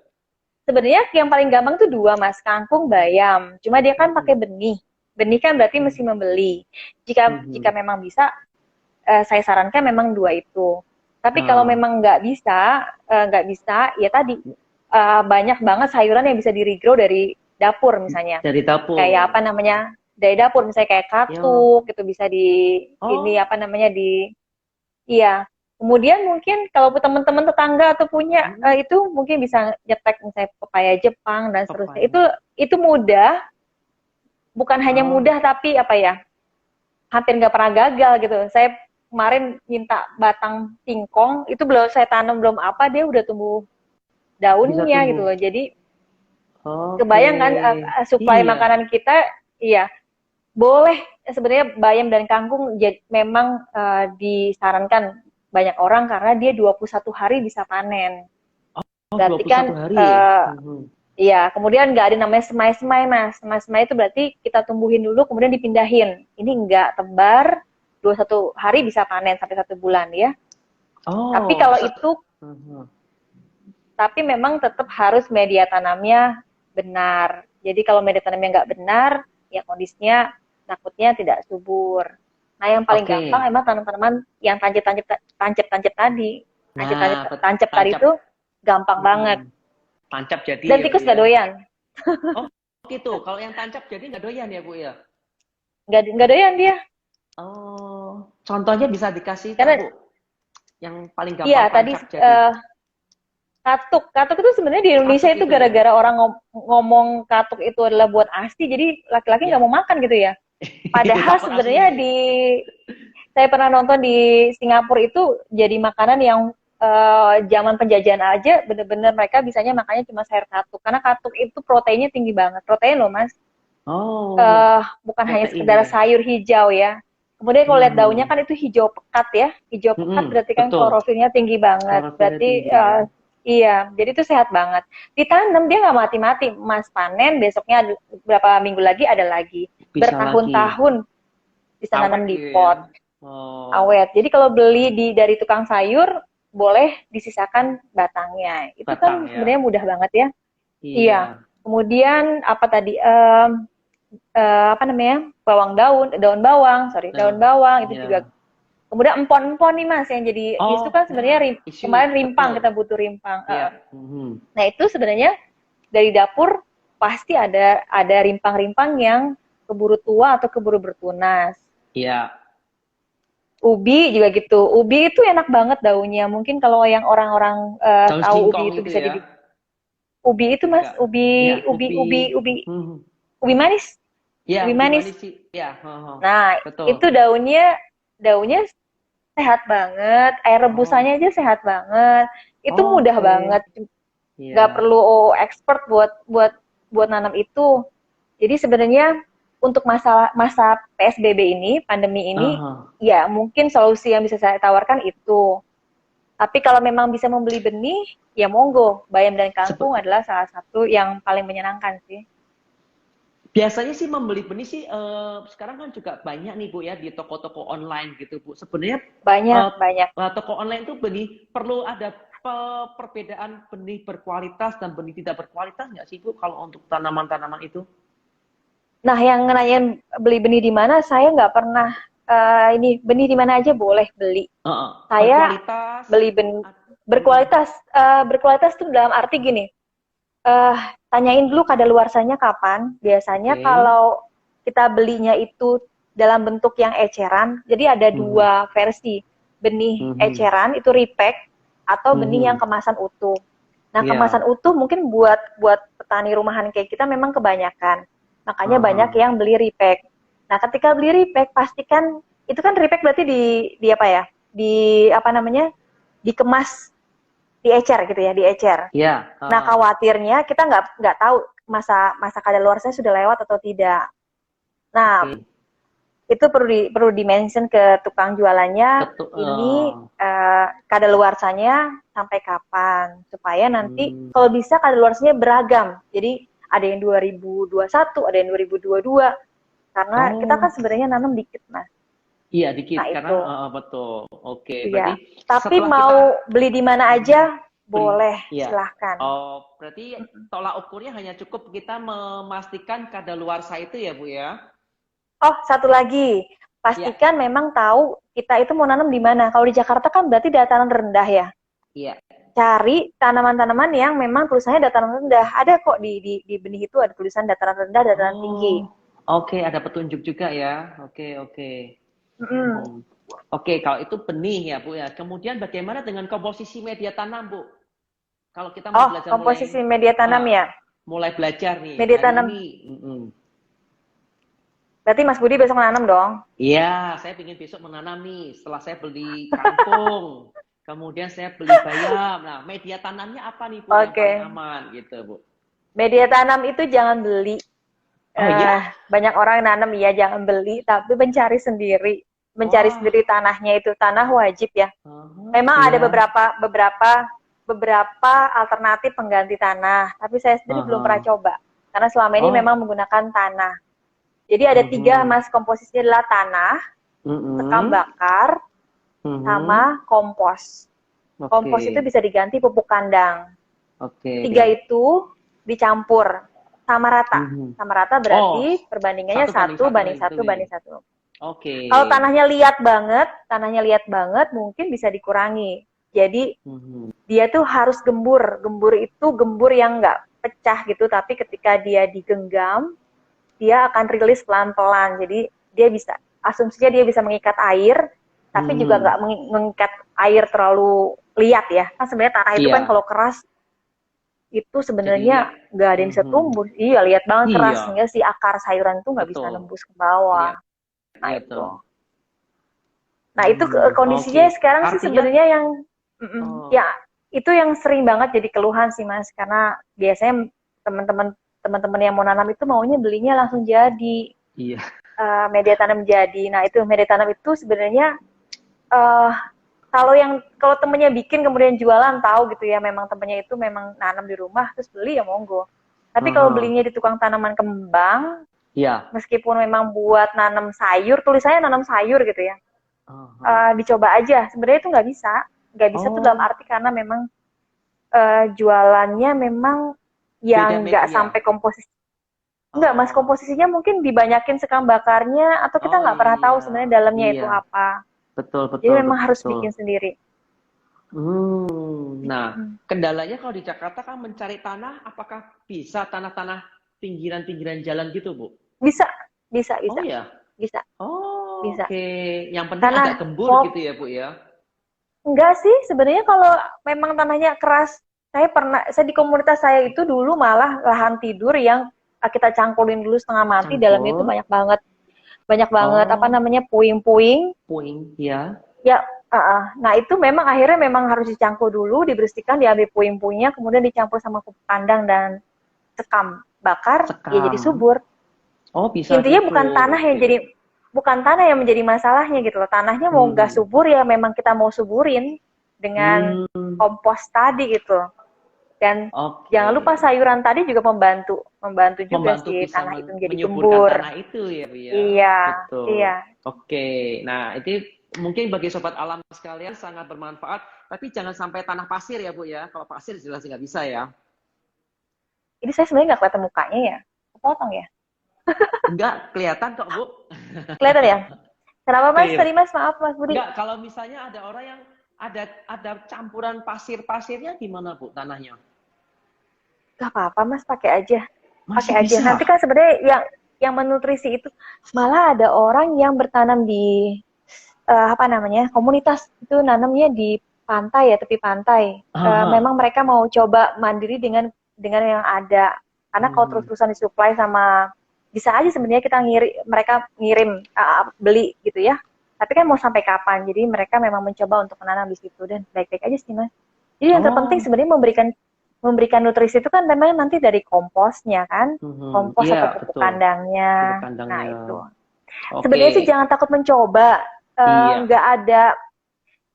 sebenarnya yang paling gampang tuh dua mas, kangkung, bayam. Cuma dia kan pakai Mhm. benih. Benih kan berarti mesti membeli. Jika jika Mhm. memang bisa, saya sarankan memang dua itu. Tapi kalau Ah, memang nggak bisa, ya tadi banyak banget sayuran yang bisa di regrow dari dapur misalnya. dari Kayak apa dapur. namanya, dari dapur misalnya kayak Ya. katuk, itu bisa di ini Oh. apa namanya di iya. Kemudian mungkin kalau teman-teman tetangga atau punya Mhm. itu mungkin bisa nyetek misalnya pepaya Jepang dan seterusnya. Pepaya. Itu mudah, bukan hanya Oh, mudah tapi apa ya? Hampir nggak pernah gagal gitu. Saya kemarin minta batang singkong, itu belum saya tanam belum apa dia udah tumbuh bisa daunnya gitu tumbuh. loh. Jadi Oke. kebayang kan suplai Iya. makanan kita, iya boleh sebenarnya bayam dan kangkung memang disarankan banyak orang karena dia 21 hari bisa panen. Oh, dua Berarti puluh kan satu hari. Mhm. iya, kemudian nggak ada namanya semai-semai mas. Semai-semai itu berarti kita tumbuhin dulu kemudian dipindahin. Ini nggak tebar, 21 hari bisa panen sampai 1 bulan ya. Tapi Oh, kalau itu, Mhm. tapi memang tetap harus media tanamnya benar. Jadi kalau media tanamnya nggak benar, ya kondisinya takutnya tidak subur. Nah yang paling Oke. gampang emang tanaman-tanaman yang tancap-tancap tadi. Nah, Tancap tadi tancap. itu gampang banget. Mhm. Tancap jadi Dan ya Bu tikus ya. gak doyan. Oh, gitu. Kalau yang tancap jadi nggak doyan ya Bu ya. Nggak doyan dia. Oh, contohnya bisa dikasih tak Karena Bu? Yang paling iya gampang tadi tancap jadi. katuk itu sebenarnya di Indonesia Katuk itu itu ya. gara-gara orang ngomong katuk itu adalah buat ASI, jadi laki-laki nggak Ya. mau makan gitu ya. Padahal Takut sebenarnya asli. saya pernah nonton di Singapura itu jadi makanan yang zaman penjajahan aja bener-bener mereka bisanya makannya cuma sayur katuk karena katuk itu proteinnya tinggi banget, protein loh mas. Oh, Bukan hanya protein sekedar ya. sayur hijau ya. Kemudian kalau lihat daunnya Mhm. kan itu hijau pekat ya. Hijau pekat berarti kan Betul. klorofilnya tinggi banget. Klorofilnya Berarti tinggi ya. iya, jadi itu sehat banget. Ditanam dia nggak mati-mati. Mas panen, besoknya beberapa minggu lagi ada lagi. Bisa lagi. Bertahun-tahun bisa Awet nanam di gitu ya. pot, Oh, awet. Jadi kalau beli dari tukang sayur, boleh disisakan batangnya. Itu batang kan ya. sebenarnya mudah banget ya. Iya, Iya. Kemudian apa tadi? Apa namanya? Daun bawang, sorry, daun Nah, bawang itu juga. ya. Kemudian empon-empon nih Mas yang jadi isu Oh, kan sebenarnya ya, kemarin isu, rimpang, kita betul. butuh rimpang. Ya. Mhm. Nah, itu sebenarnya dari dapur pasti ada rimpang-rimpang yang keburu tua atau keburu bertunas. Iya. Ubi juga gitu. Ubi itu enak banget daunnya. Mungkin kalau yang orang-orang Daun tahu ubi singkong itu itu bisa ya. jadi ubi itu Mas, Enggak. ubi Ya, ubi ubi. ubi ubi Mhm. ubi manis. Ya, Ubi ubi manis. manis sih. Ya, heeh. Nah, Betul. itu daunnya sehat banget. Air Oh, rebusannya aja sehat banget. Itu mudah oke. banget. Nggak Iya. perlu expert buat nanam itu. Jadi sebenarnya untuk masa PSBB ini, pandemi ini, Aha. ya mungkin solusi yang bisa saya tawarkan itu. Tapi kalau memang bisa membeli benih, ya monggo. Bayam dan kangkung Sep- adalah salah satu yang paling menyenangkan sih. Biasanya sih membeli benih sih sekarang kan juga banyak nih Bu ya di toko-toko online gitu Bu. Sebenarnya Banyak, eh, banyak. toko online itu benih perlu ada perbedaan benih berkualitas dan benih tidak berkualitas nggak sih Bu kalau untuk tanaman-tanaman itu? Nah, yang nanyain beli benih di mana, saya nggak pernah ini benih di mana aja boleh beli. Heeh. Saya Berkualitas. beli benih Mhm. berkualitas. Berkualitas tuh dalam arti gini, eh tanyain dulu kadaluarsanya kapan. Biasanya Oke. kalau kita belinya itu dalam bentuk yang eceran, jadi ada Mhm. dua versi. Benih Mhm. eceran itu repack atau benih yang Mhm. kemasan utuh. Nah, kemasan Iya. utuh mungkin buat buat petani rumahan kayak kita memang kebanyakan. Makanya banyak Aha. yang beli repack. Nah, ketika beli repack pastikan itu kan repack berarti di apa ya? Di apa namanya? Dikemas, diecer gitu ya, diecer. Iya. Nah, Heeh. khawatirnya kita nggak tahu masa masa kadaluarsanya sudah lewat atau tidak. Nah, Oke. itu perlu di-mention ke tukang jualannya Ketuk. ini kadaluarsanya sampai kapan supaya nanti kalau bisa kadaluarsanya beragam. Jadi ada yang 2021, ada yang 2022 karena kita kan Oh, sebenarnya nanam dikit Mas. iya dikit Nah, karena itu. betul. Oke, berarti Iya. Tapi setelah kita mau beli di mana aja beli, boleh, ya. silahkan. Oh, berarti tolak ukurnya hanya cukup kita memastikan kadaluarsa itu ya, Bu ya? Oh, satu lagi, Iya, pastikan memang tahu kita itu mau nanam di mana. Kalau di Jakarta kan berarti dataran rendah ya. iya. Cari tanaman-tanaman yang memang tulisannya dataran rendah. Ada kok di benih itu ada tulisan dataran rendah, dataran tinggi. Oh, oke, ada petunjuk juga ya. Oke, oke. Mm-mm. Hmm. Oke, kalau itu benih ya, Bu ya. Kemudian bagaimana dengan komposisi media tanam, Bu? Kalau kita mau Oh, belajar komposisi media tanam uh, ya. mulai belajar nih Media hari tanam. ini. Berarti Mas Budi besok nanam dong. Iya, saya ingin besok menanam nih. Setelah saya beli kangkung, kemudian saya beli bayam. Nah, media tanamnya apa nih, Bu, yang Oke. paling aman gitu, Bu? Media tanam itu jangan beli. Oh iya? Banyak orang nanam ya jangan beli, tapi mencari sendiri. Mencari Wah, sendiri tanahnya itu tanah wajib ya. Memang ada iya. beberapa alternatif pengganti tanah, tapi saya sendiri belum pernah Aha. coba. Karena selama ini memang Oh, menggunakan tanah. Jadi ada tiga mhm. mas komposisinya adalah tanah, sekam Mhm. bakar, Mhm. sama kompos. Oke. Kompos itu bisa diganti pupuk kandang. Oke. Tiga itu dicampur sama rata. Mhm. Sama rata Oh, berarti perbandingannya satu banding satu satu banding itu satu nih. banding satu. Oke. Kalau tanahnya liat banget mungkin bisa dikurangi. Jadi Mhm. dia tuh harus gembur. Gembur itu gembur yang nggak pecah gitu, tapi ketika dia digenggam, dia akan rilis pelan-pelan. Jadi dia bisa, asumsinya dia bisa mengikat air, tapi juga Mhm. nggak mengikat air terlalu liat ya. Kan sebenarnya tanah itu kan Iya, kalau keras itu jadi sebenarnya lihat. nggak ada yang bisa Mhm. tumbuh. Iya, lihat banget keras Iya, sehingga si akar sayuran itu nggak bisa betul. nembus ke bawah. Lihat, Nah lihat itu. tuh. Nah itu Oke. kondisinya sekarang sih Artinya, sebenarnya yang oh, ya itu yang sering banget jadi keluhan sih Mas karena biasanya teman-teman teman-teman yang mau nanam itu maunya belinya langsung jadi iya. media tanam jadi. Nah itu media tanam itu sebenarnya uh, kalau temennya bikin kemudian jualan tahu gitu ya memang temennya itu memang nanam di rumah terus beli ya monggo. Tapi kalau Aha. belinya di tukang tanaman kembang Iya. meskipun memang buat nanam sayur tulisannya nanam sayur gitu ya Aha. dicoba aja. Sebenarnya itu nggak bisa tuh dalam Oh, arti karena memang jualannya memang Beda yang nggak media. sampai komposisi. Enggak, Mas, Oh, komposisinya mungkin dibanyakin sekam bakarnya atau kita oh nggak pernah tahu iya, sebenarnya dalamnya itu iya, apa. betul, Jadi betul, memang betul, harus betul. bikin sendiri. Nah, Hmm. kendalanya kalau di Jakarta kan mencari tanah, apakah bisa tanah-tanah pinggiran-pinggiran jalan gitu, Bu? Bisa, bisa, Oh bisa, ya, bisa, oh, bisa. oke. Yang penting Tanah agak gembur mau gitu ya, Bu ya? enggak sih sebenarnya kalau memang tanahnya keras. Saya di komunitas saya itu dulu malah lahan tidur yang kita cangkulin dulu setengah mati, dalamnya itu Cangkul. banyak banget apa Oh, namanya puing-puing. puing, ya. Ya, nah itu memang akhirnya memang harus dicangkul dulu, dibersihkan, diambil puing-puingnya, kemudian dicampur sama pupuk kandang dan sekam bakar, ya jadi Sekam. subur. Oh, bisa Intinya subur. Oke. bukan tanah yang menjadi masalahnya gitu loh. Tanahnya mau nggak Mhm. subur ya memang kita mau suburin dengan Hmm, kompos tadi gitu. Dan oke. jangan lupa sayuran tadi juga membantu, membantu juga Membantu sih bisa tanah itu menjadi menyuburkan gembur. tanah itu ya, Bu ya. Iya, iya. Betul. Oke. Nah, itu mungkin bagi sobat alam sekalian sangat bermanfaat, tapi jangan sampai tanah pasir ya, Bu ya. Kalau pasir jelas nggak bisa ya. Ini saya sebenarnya nggak kelihatan mukanya ya, kepotong ya. Enggak kelihatan kok, Bu. Kelihatan ya? Kenapa Mas? Tadi Clear. Mas, maaf Mas Budi. Enggak, kalau misalnya ada orang yang ada campuran pasir-pasirnya gimana, Bu, tanahnya? Gak apa-apa Mas, pakai aja. Masih Pakai aja. bisa. Nanti kan sebenarnya yang menutrisi itu malah ada orang yang bertanam di apa namanya komunitas itu nanamnya di pantai ya tepi pantai. Aha. Memang mereka mau coba mandiri dengan yang ada. Karena kalau Hmm. terus-terusan disuplai sama bisa aja sebenarnya mereka ngirim beli gitu ya. Tapi kan mau sampai kapan? Jadi mereka memang mencoba untuk menanam di situ dan baik-baik aja sih Mas. Jadi yang terpenting Oh. sebenarnya memberikan nutrisi itu kan memang nanti dari komposnya kan, Mhm. kompos Iya, atau pupuk betul. Pupuk kandangnya. Nah kandangnya. itu. Oke. Sebenarnya sih jangan takut mencoba. Iya. Nggak ada,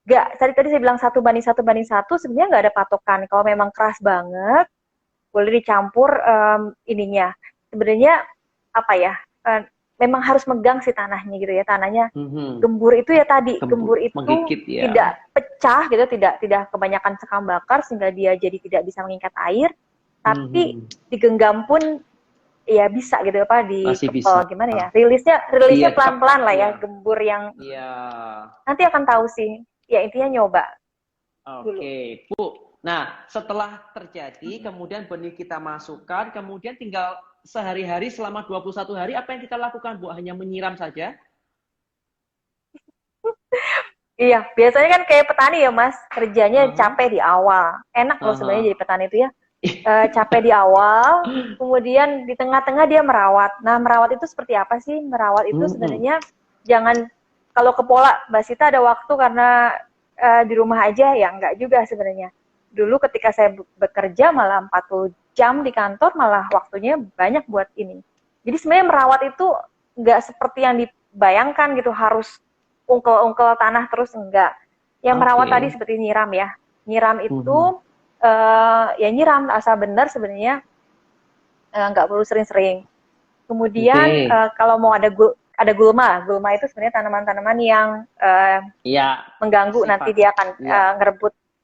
nggak tadi saya bilang satu banding satu. Sebenarnya nggak ada patokan. Kalau memang keras banget, boleh dicampur ininya. Sebenarnya apa ya? eh, Memang harus megang si tanahnya gitu ya. Tanahnya Mhm. gembur itu ya tadi, gembur itu Menggigit ya. tidak pecah gitu, tidak kebanyakan sekam bakar sehingga dia jadi tidak bisa mengikat air. Tapi Mhm. digenggam pun ya bisa gitu apa Masih dikepel bisa. gimana ya rilisnya Iya, pelan-pelan lah ya iya. gembur yang Iya. nanti akan tahu sih ya intinya nyoba dulu. Oke, Bu. Nah, setelah terjadi, kemudian benih kita masukkan, kemudian tinggal sehari-hari selama 21 hari, apa yang kita lakukan, Bu? Hanya menyiram saja? Iya biasanya kan kayak petani ya Mas kerjanya Aha, capek di awal enak loh sebenarnya jadi aha. petani itu ya. Capek di awal kemudian di tengah-tengah dia merawat. Nah merawat itu seperti apa sih merawat itu Mhm. sebenarnya jangan kalau ke pola Mbak Sita ada waktu karena di rumah aja ya enggak juga sebenarnya. Dulu ketika saya bekerja malah 40 jam di kantor malah waktunya banyak buat ini. Jadi sebenarnya merawat itu enggak seperti yang dibayangkan gitu harus ungkel-ungkel tanah terus enggak. Yang merawat tadi Oke. seperti nyiram ya. Nyiram Mhm. itu ya nyiram asal benar sebenarnya nggak perlu sering-sering. Kemudian Oke. kalau mau ada gulma, gulma itu sebenarnya tanaman-tanaman yang Iya, mengganggu nanti sifat. dia akan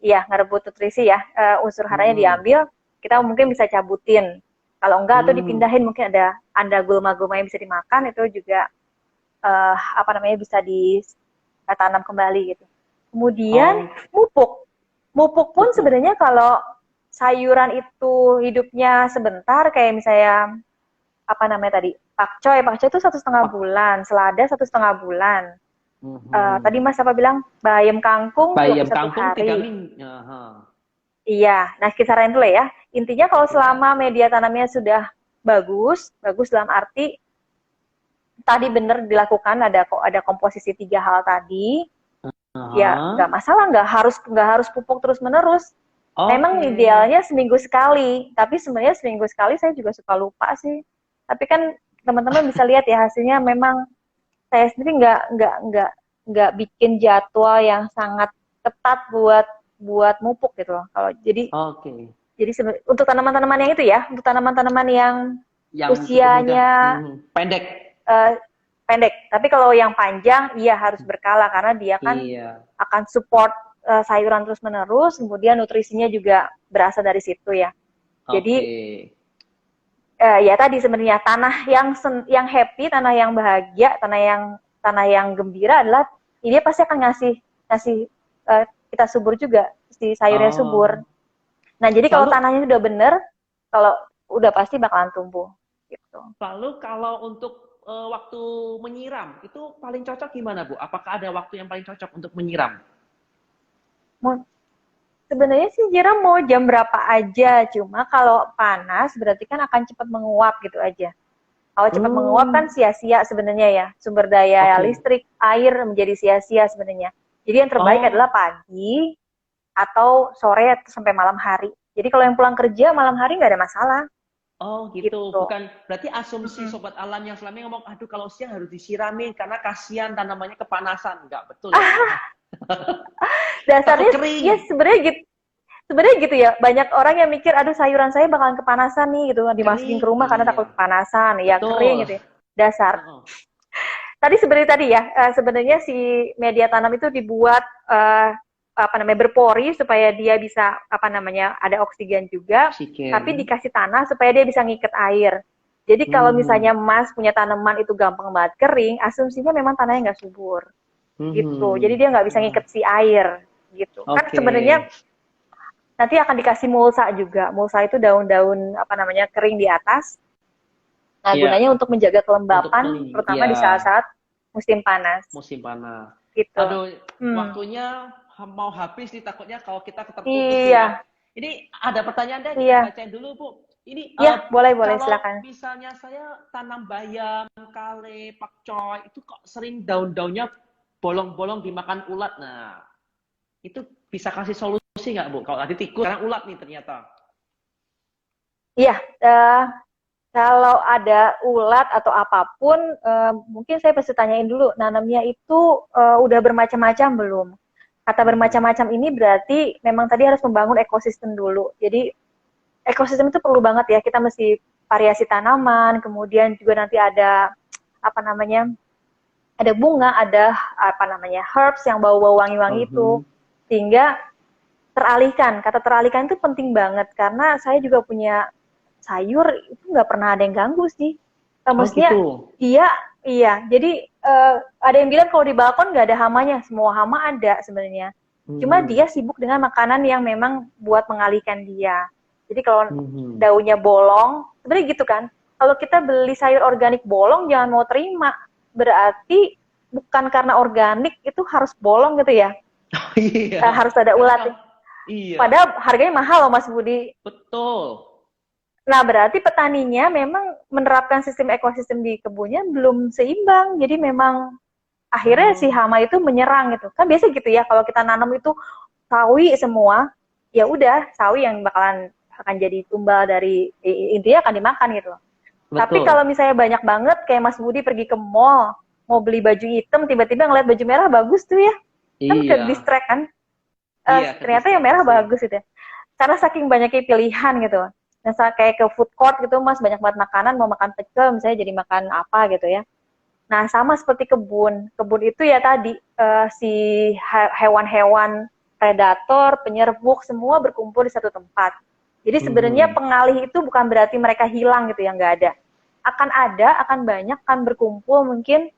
Iya. ngerebut nutrisi ya unsur haranya Mhm. diambil kita mungkin bisa cabutin kalau enggak atau Hmm. dipindahin mungkin ada gulma-gulma yang bisa dimakan itu juga apa namanya bisa ditanam kembali gitu. Kemudian Oh, mupuk. Mupuk pun pupuk. sebenarnya kalau sayuran itu hidupnya sebentar kayak misalnya apa namanya tadi pakcoy itu 1,5 bulan, selada 1,5 bulan. Tadi Mhm. Mas apa bilang bayam kangkung Bayam 21 kangkung 3 hari. minggu. Aha. Iya, nah kisaran itu lah ya. Intinya kalau Iya. selama media tanamnya sudah bagus, bagus dalam arti tadi benar dilakukan ada komposisi 3 hal tadi, ya nggak Aha. masalah nggak harus pupuk terus menerus. Memang Oke. idealnya seminggu sekali, tapi sebenarnya seminggu sekali saya juga suka lupa sih. Tapi kan teman-teman bisa lihat ya hasilnya memang saya sendiri nggak bikin jadwal yang sangat ketat buat buat mupuk gitu loh. Kalau Oke. jadi untuk tanaman-tanaman yang itu ya, untuk tanaman-tanaman yang Yang cukup mudah. usianya Pendek. eh, pendek. Tapi kalau yang panjang, iya harus berkala karena dia kan Iya. akan support sayuran terus menerus. Kemudian nutrisinya juga berasal dari situ ya. Jadi Oke. ya tadi sebenarnya tanah yang happy, tanah yang bahagia, tanah yang gembira adalah ini pasti akan ngasih ngasih kita subur juga, si sayurnya subur. Oh. Nah, jadi kalau Lalu tanahnya sudah benar, kalau udah pasti bakalan tumbuh gitu. lalu kalau untuk waktu menyiram itu paling cocok gimana, Bu? Apakah ada waktu yang paling cocok untuk menyiram? Mau sebenarnya sih Jira mau jam berapa aja, cuma kalau panas berarti kan akan cepat menguap gitu aja. Kalau cepat menguap kan Hmm, sia-sia sebenarnya ya, sumber daya oke. listrik, air menjadi sia-sia sebenarnya. Jadi yang terbaik adalah Oh, pagi atau sore atau sampai malam hari. Jadi kalau yang pulang kerja malam hari nggak ada masalah oh gitu. gitu. Bukan berarti asumsi Mm-mm. sobat alam yang selama ini ngomong, aduh kalau siang harus disiramin karena kasihan tanamannya kepanasan. Enggak betul ya, Bu ya. Takut Dasarnya ya kering, sebenarnya gitu ya. Banyak orang yang mikir, aduh sayuran saya bakalan kepanasan nih gitu, dimasukin ke kering. rumah karena takut Iya, kepanasan, ya kering betul. gitu ya. Dasar. Heeh. Tadi sebenarnya tadi ya, sebenarnya si media tanam itu dibuat apa namanya berpori supaya dia bisa apa namanya ada oksigen juga, tapi Oksigen. dikasih tanah supaya dia bisa ngikat air. Jadi kalau misalnya Mhm. Mas punya tanaman itu gampang banget kering, asumsinya memang tanahnya nggak subur gitu. Jadi Mhm. dia nggak bisa Oh, ngikat si air gitu. Kan oke. sebenarnya nanti akan dikasih mulsa juga. Mulsa itu daun-daun apa namanya kering di atas. Nah, gunanya Iya, untuk menjaga untuk kelembapan, melindungi. terutama Iya, di saat-saat musim panas. musim panas. Gitu. Aduh, Hmm. waktunya mau habis nih takutnya kalau kita terputus, Bu Iya, ya. Ini ada pertanyaan deh, kita iya, bacain dulu, Bu. Ini iya, boleh, boleh, kalau silakan. misalnya saya tanam bayam, kale, pakcoy, itu kok sering daun-daunnya bolong-bolong dimakan ulat. Nah, itu bisa kasih solusi nggak, Bu? Kalau tadi tikus, sekarang ulat nih ternyata. Iya, kalau ada ulat atau apapun, mungkin saya pasti tanyain dulu, nanamnya itu udah bermacam-macam belum? Kata Mhm. bermacam-macam ini berarti memang tadi harus membangun ekosistem dulu. Jadi ekosistem itu perlu banget ya, kita mesti variasi tanaman, kemudian juga nanti ada apa namanya, ada bunga, ada apa namanya herbs yang bau-bau wangi-wangi itu, Mhm. sehingga teralihkan. Kata teralihkan itu penting banget karena saya juga punya sayur itu nggak pernah ada yang ganggu sih. Oh Maksudnya gitu. iya iya. Jadi ada yang bilang kalau di balkon nggak ada hamanya, semua hama ada sebenarnya. Cuma Mhm. dia sibuk dengan makanan yang memang buat mengalihkan dia. Jadi kalau Mhm. daunnya bolong, sebenarnya gitu kan. Kalau kita beli sayur organik bolong, jangan mau terima. Berarti bukan karena organik itu harus bolong gitu ya. Oh iya, Harus ada karena ulat. kalau iya, Padahal harganya mahal loh Mas Budi. betul. Nah, berarti petaninya memang menerapkan sistem ekosistem di kebunnya belum seimbang. Jadi memang akhirnya si Oh, hama itu menyerang gitu. Kan biasa gitu ya kalau kita nanam itu sawi semua, ya udah sawi yang bakalan akan jadi tumbal dari intinya akan dimakan gitu. Tapi kalau betul. misalnya banyak banget kayak Mas Budi pergi ke mall mau beli baju hitam tiba-tiba ngeliat baju merah bagus tuh ya. Kan ke Iya, distract kan. iya ke Ternyata yang merah distraksi. bagus gitu ya. Karena saking banyaknya pilihan gitu. Misal kayak ke food court gitu Mas, banyak banget makanan, mau makan pecel misalnya jadi makan apa gitu ya. Nah, sama seperti kebun. Kebun itu ya tadi si hewan-hewan predator, penyerbuk semua berkumpul di satu tempat. Jadi sebenarnya Mhm. pengalih itu bukan berarti mereka hilang gitu yang nggak ada, akan banyak, akan berkumpul mungkin,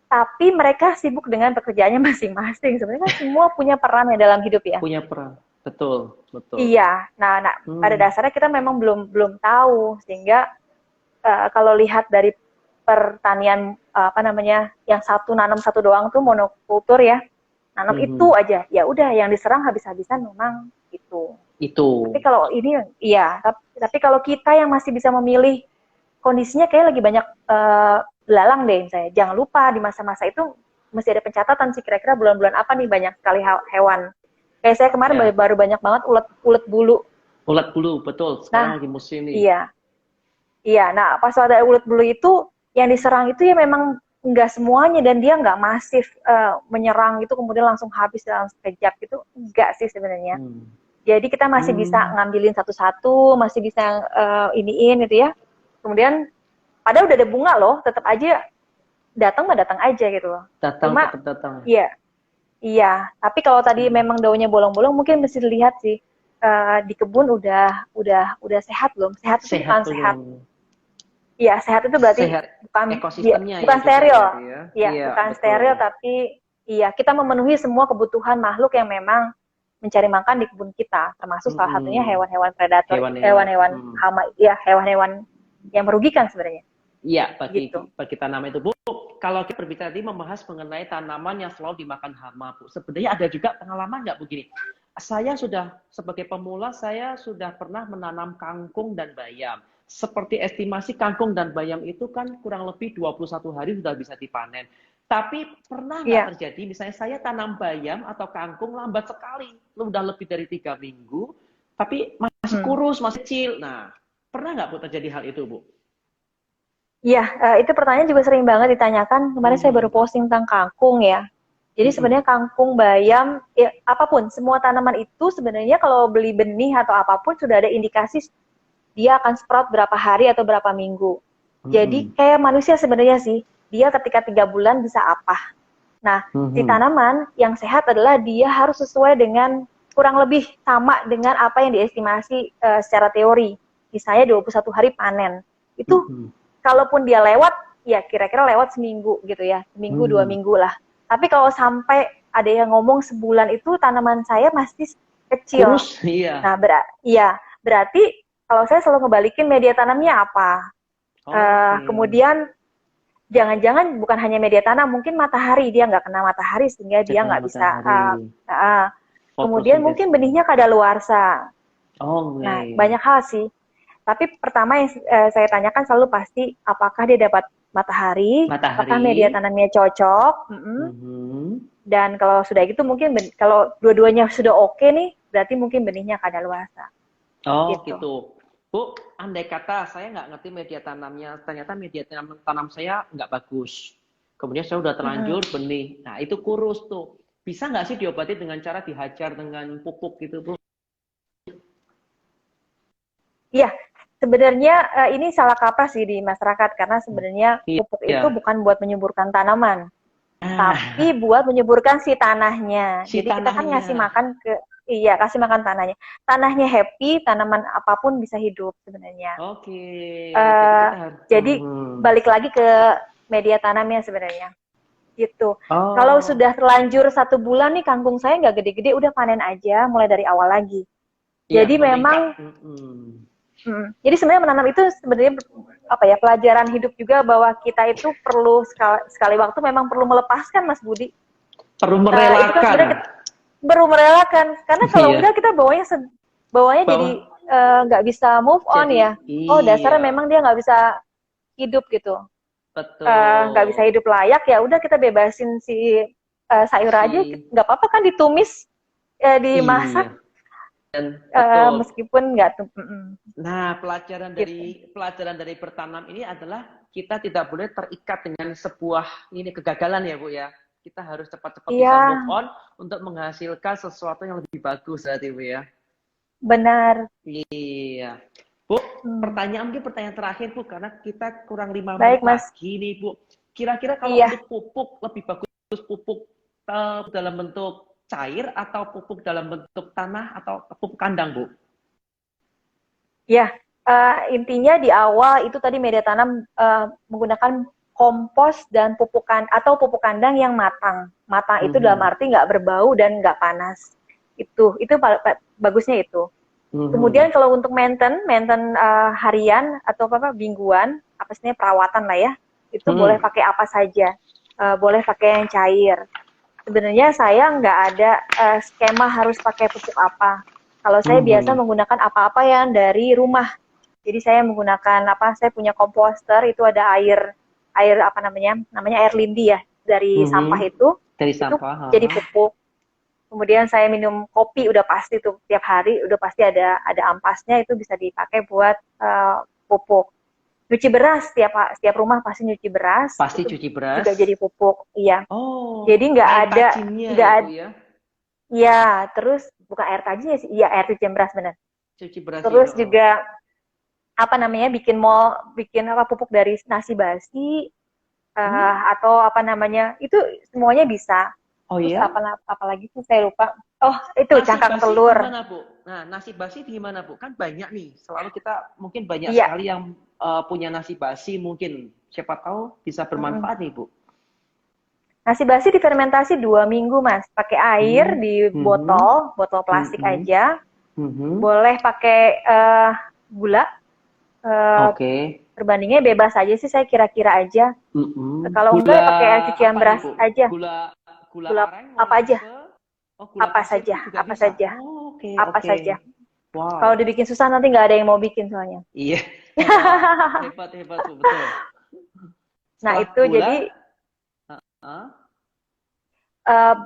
tapi mereka sibuk dengan pekerjaannya masing-masing. Sebenarnya kan semua punya peran ya dalam hidup ya. Punya peran. Betul, betul. Iya, nah pada Hmm. dasarnya kita memang belum belum tahu sehingga kalau lihat dari pertanian apa namanya yang satu nanam satu doang tuh monokultur ya, nanam itu Mhm. aja, ya udah yang diserang habis-habisan memang itu. Itu. Tapi kalau ini iya, tapi kalau kita yang masih bisa memilih kondisinya kayak lagi banyak belalang deh misalnya. Jangan lupa di masa-masa itu mesti ada pencatatan sih kira-kira bulan-bulan apa nih banyak sekali hewan. Kayak saya kemarin Ya, baru banyak banget ulet ulet bulu. ulat bulu, betul. Nah, Sekarang lagi musim nih. iya, iya. Nah, pas ada ulet bulu itu yang diserang itu ya memang nggak semuanya dan dia nggak masif menyerang itu kemudian langsung habis dalam sekejap itu enggak sih sebenarnya. Hmm. Jadi kita masih bisa Hmm. ngambilin satu-satu, masih bisa iniin gitu ya. Kemudian padahal udah ada bunga loh, tetap aja datang mah datang aja gitu loh. Datang Cuma tetap datang. iya, iya. Tapi kalau tadi Hmm. memang daunnya bolong-bolong mungkin mesti dilihat sih. di kebun udah sehat belum? Sehat itu bukan Sehat sehat. belum? Iya, sehat itu berarti Sehat bukan ekosistemnya ya bukan itu steril. berarti ya. Iya, Iya, bukan betul. steril tapi iya kita memenuhi semua kebutuhan makhluk yang memang mencari makan di kebun kita, termasuk salah satunya Mm-mm. hewan-hewan predator, Hewan-hewan. hewan-hewan hama, ya hewan-hewan yang merugikan sebenarnya. Iya, Gitu. bagi tanaman itu, Bu. Kalau kita berbicara tadi membahas mengenai tanaman yang selalu dimakan hama, Bu. Sebenarnya ada juga pengalaman nggak begini? Saya sudah, sebagai pemula, saya sudah pernah menanam kangkung dan bayam. Seperti estimasi kangkung dan bayam itu kan kurang lebih 21 hari sudah bisa dipanen. Tapi pernah nggak Iya. terjadi, misalnya saya tanam bayam atau kangkung lambat sekali, udah lebih dari 3 minggu, tapi masih kurus, masih kecil. Nah, pernah nggak Bu terjadi hal itu, Bu? Iya, itu pertanyaan juga sering banget ditanyakan. Kemarin saya baru Mhm. posting tentang kangkung ya. Jadi Mhm. sebenarnya kangkung, bayam, ya, apapun, semua tanaman itu sebenarnya kalau beli benih atau apapun sudah ada indikasi dia akan sprout berapa hari atau berapa minggu. Jadi Mhm. kayak manusia sebenarnya sih, dia ketika 3 bulan bisa apa. Nah, si Mhm. tanaman yang sehat adalah dia harus sesuai dengan kurang lebih sama dengan apa yang diestimasi secara teori. Misalnya 21 hari panen. Itu Mhm. kalaupun dia lewat, ya kira-kira lewat seminggu gitu ya, seminggu 2 minggu lah. Tapi kalau sampai ada yang ngomong sebulan itu tanaman saya masih kecil. Kurus, iya. Nah, iya, berarti kalau saya selalu ngebalikin media tanamnya apa. Oke. Kemudian jangan-jangan bukan hanya media tanam, mungkin matahari, dia nggak kena matahari sehingga dia Terkena nggak bisa. matahari. Kemudian mungkin Fotosintesis. benihnya kadaluarsa. Nah, Oke. banyak hal sih. Tapi pertama yang saya tanyakan selalu pasti apakah dia dapat matahari, apakah media Matahari. tanamnya cocok, Mhm. dan kalau sudah gitu mungkin kalau dua-duanya sudah oke nih, berarti mungkin benihnya kadaluarsa. Oh, Gitu. gitu. Bu, andai kata saya nggak ngerti media tanamnya, ternyata media tanam saya nggak bagus. Kemudian saya udah terlanjur benih. Nah, itu kurus tuh. Bisa nggak sih diobati dengan cara dihajar dengan pupuk gitu, Bu? Iya, sebenarnya ini salah kaprah sih di masyarakat karena sebenarnya pupuk itu Iya. bukan buat menyuburkan tanaman, Ah, tapi buat menyuburkan si tanahnya. si Jadi kita kan ngasih tanahnya. makan iya, kasih makan tanahnya. Tanahnya happy, tanaman apapun bisa hidup sebenarnya. Oke. Jadi Uh, kita harus. jadi balik lagi ke media tanamnya sebenarnya. Gitu. Kalau Oh. sudah terlanjur 1 bulan nih kangkung saya nggak gede-gede, udah panen aja, mulai dari awal lagi. Iya, Jadi meningkat. memang jadi sebenarnya menanam itu sebenarnya apa ya, pelajaran hidup juga bahwa kita itu perlu sekali waktu memang perlu melepaskan, Mas Budi. Perlu Itu kan merelakan. sebenarnya kita baru merelakan karena kalau Iya. enggak kita bawanya jadi Bahwa nggak bisa move on jadi ya. Oh dasarnya iya, memang dia nggak bisa hidup gitu, nggak bisa betul. hidup layak, ya udah kita bebasin si sayur aja, Si nggak apa-apa kan ditumis, dimasak, iya. Dan betul. meskipun nggak Nah, gitu. pelajaran dari bertanam ini adalah kita tidak boleh terikat dengan sebuah ini kegagalan ya, Bu ya. Kita harus cepat-cepat bisa move Iya, on untuk menghasilkan sesuatu yang lebih bagus berarti, Bu ya. benar. Iya. Bu, mungkin pertanyaan terakhir, Bu, karena kita kurang 5 menit Baik, Mas. lagi nih, Bu. Kira-kira kalau Iya, untuk pupuk, lebih bagus pupuk dalam bentuk cair atau pupuk dalam bentuk tanah atau pupuk kandang, Bu? ya. Intinya di awal itu tadi media tanam menggunakan kompos dan pupukan atau pupuk kandang yang matang. Matang itu dalam arti nggak berbau dan nggak panas. Itu bagusnya itu. Kemudian kalau untuk maintain harian atau mingguan, apa sih perawatan lah ya, itu boleh pakai apa saja, boleh pakai yang cair. Sebenarnya saya nggak ada skema harus pakai pupuk apa. Kalau saya biasa menggunakan apa-apa yang dari rumah. Jadi saya menggunakan saya punya komposter, itu ada air apa namanya air lindi ya, dari sampah Dari itu sampah. jadi pupuk. Kemudian saya minum kopi udah pasti tuh tiap hari, udah pasti ada ampasnya, itu bisa dipakai buat pupuk. Cuci beras, setiap rumah pasti nyuci beras, Pasti itu cuci beras. juga jadi pupuk. Iya. Oh, Jadi nggak air ada tajinnya nggak ya, Bu ada ya. ya, terus bukan air tajinnya sih, iya air cucian beras benar. Cuci beras ya. Terus juga bikin pupuk dari nasi basi, atau itu semuanya bisa. Oh Terus ya? apa lagi sih saya lupa. Oh, itu Nasi cangkang basi telur. gimana, Bu? Nah, nasi basi gimana, Bu? Kan banyak nih. Selalu kita mungkin banyak Iya. sekali yang punya nasi basi mungkin. Siapa tahu bisa Mm-mm. bermanfaat nih, Bu. Nasi basi difermentasi 2 minggu, Mas. Pakai air Hmm. di Mhm. botol plastik Mhm. aja. Mhm. Boleh pakai gula. Eh, Oke. Perbandingannya bebas aja sih, saya kira-kira aja. Mhm. Kalau enggak Gula ya pakai air cucian apa nih, beras Bu? aja. Gula gula Gula aren mau apa aja, oh, gula pasir pun juga apa bisa. saja, Oh, oke, apa oke. saja. Kalau Wow. dibikin susah nanti nggak ada yang mau bikin soalnya. Iya. Wah, hebat hebat, Bu, betul. Nah Setelah itu jadi gula, heeh.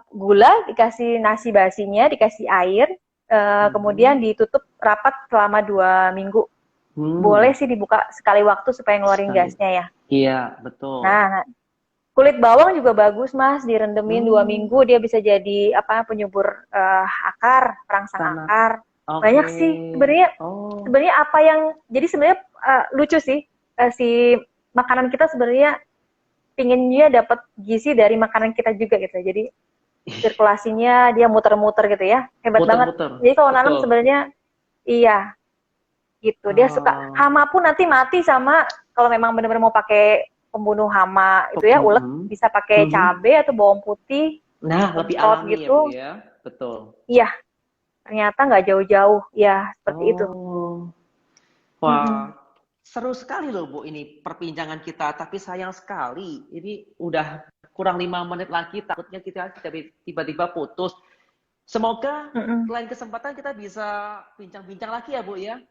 gula dikasih nasi basinya, dikasih air, kemudian Mhm. ditutup rapat selama 2 minggu. Boleh Hmm. sih dibuka sekali waktu supaya ngeluarin Sekali. gasnya ya. Iya, betul. Nah, kulit bawang juga bagus Mas, direndemin dua Hmm, minggu dia bisa jadi apa penyubur akar, perangsang tanah. akar. Oke. Banyak sih sebenarnya. Oh, Sebenarnya apa yang jadi sebenarnya lucu sih, si makanan kita sebenarnya pinginnya dapat gizi dari makanan kita juga gitu. Jadi sirkulasinya dia muter-muter gitu ya, hebat banget. muter-muter. Jadi kalau nanam Betul. sebenarnya iya gitu. Dia suka Ah, hama pun nanti mati sama kalau memang benar-benar mau pakai pembunuh hama itu ya ulet mhm. bisa pakai Mhm. cabai atau bawang putih, Nah, lebih semprot alami ya, Bu gitu. ya. Betul. Iya, ternyata nggak jauh-jauh. Ya, seperti itu. Oh. Mm-mm. Wah, seru sekali loh, Bu, ini perbincangan kita. Tapi sayang sekali, ini udah kurang 5 menit lagi. Takutnya kita tiba-tiba putus. Semoga Mm-mm. lain kesempatan kita bisa bincang-bincang lagi ya, Bu ya.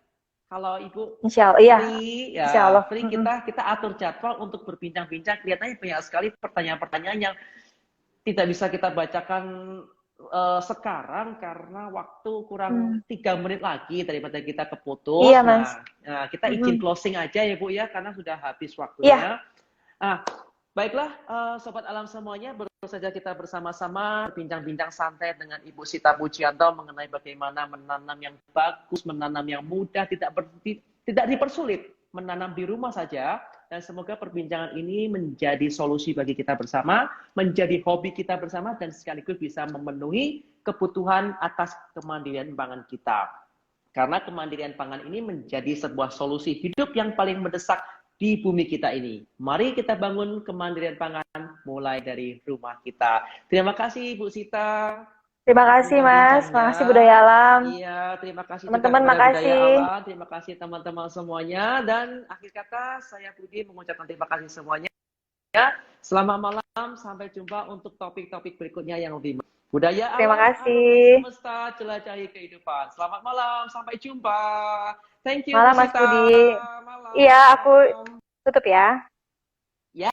Kalau Ibu Insya Allah, iya, free, insya ya Allah. free Mm-mm. kita atur jadwal untuk berbincang-bincang. Kelihatannya banyak sekali pertanyaan-pertanyaan yang tidak bisa kita bacakan sekarang karena waktu kurang Mm. 3 menit lagi daripada kita Iya, keputus. Mas. Nah, kita izin Mm-mm. closing aja ya, Bu ya, karena sudah habis Iya, waktunya. Ah, baiklah, Sobat Alam semuanya, baru saja kita bersama-sama berbincang-bincang santai dengan Ibu Sita Pujianto mengenai bagaimana menanam yang bagus, menanam yang mudah, tidak dipersulit, menanam di rumah saja. Dan semoga perbincangan ini menjadi solusi bagi kita bersama, menjadi hobi kita bersama, dan sekaligus bisa memenuhi kebutuhan atas kemandirian pangan kita. Karena kemandirian pangan ini menjadi sebuah solusi hidup yang paling mendesak di bumi kita ini. Mari kita bangun kemandirian pangan mulai dari rumah kita. Terima kasih Bu Sita terima atas kasih, Mas. bincang-bincangnya. Makasih Budaya Alam. Iya, terima kasih juga Teman-teman, kepada Budaya makasih. Alam. Terima kasih teman-teman semuanya. Dan akhir kata, saya Budi mengucapkan terima kasih semuanya. Selamat malam, sampai jumpa untuk topik-topik berikutnya yang lebih budaya Terima alam, anomali kasih. semesta, jelajahi kehidupan. Selamat malam, sampai jumpa. Thank you, Bu Malam, Mas Sita. Budi. Iya, aku Malam. tutup ya. Ya.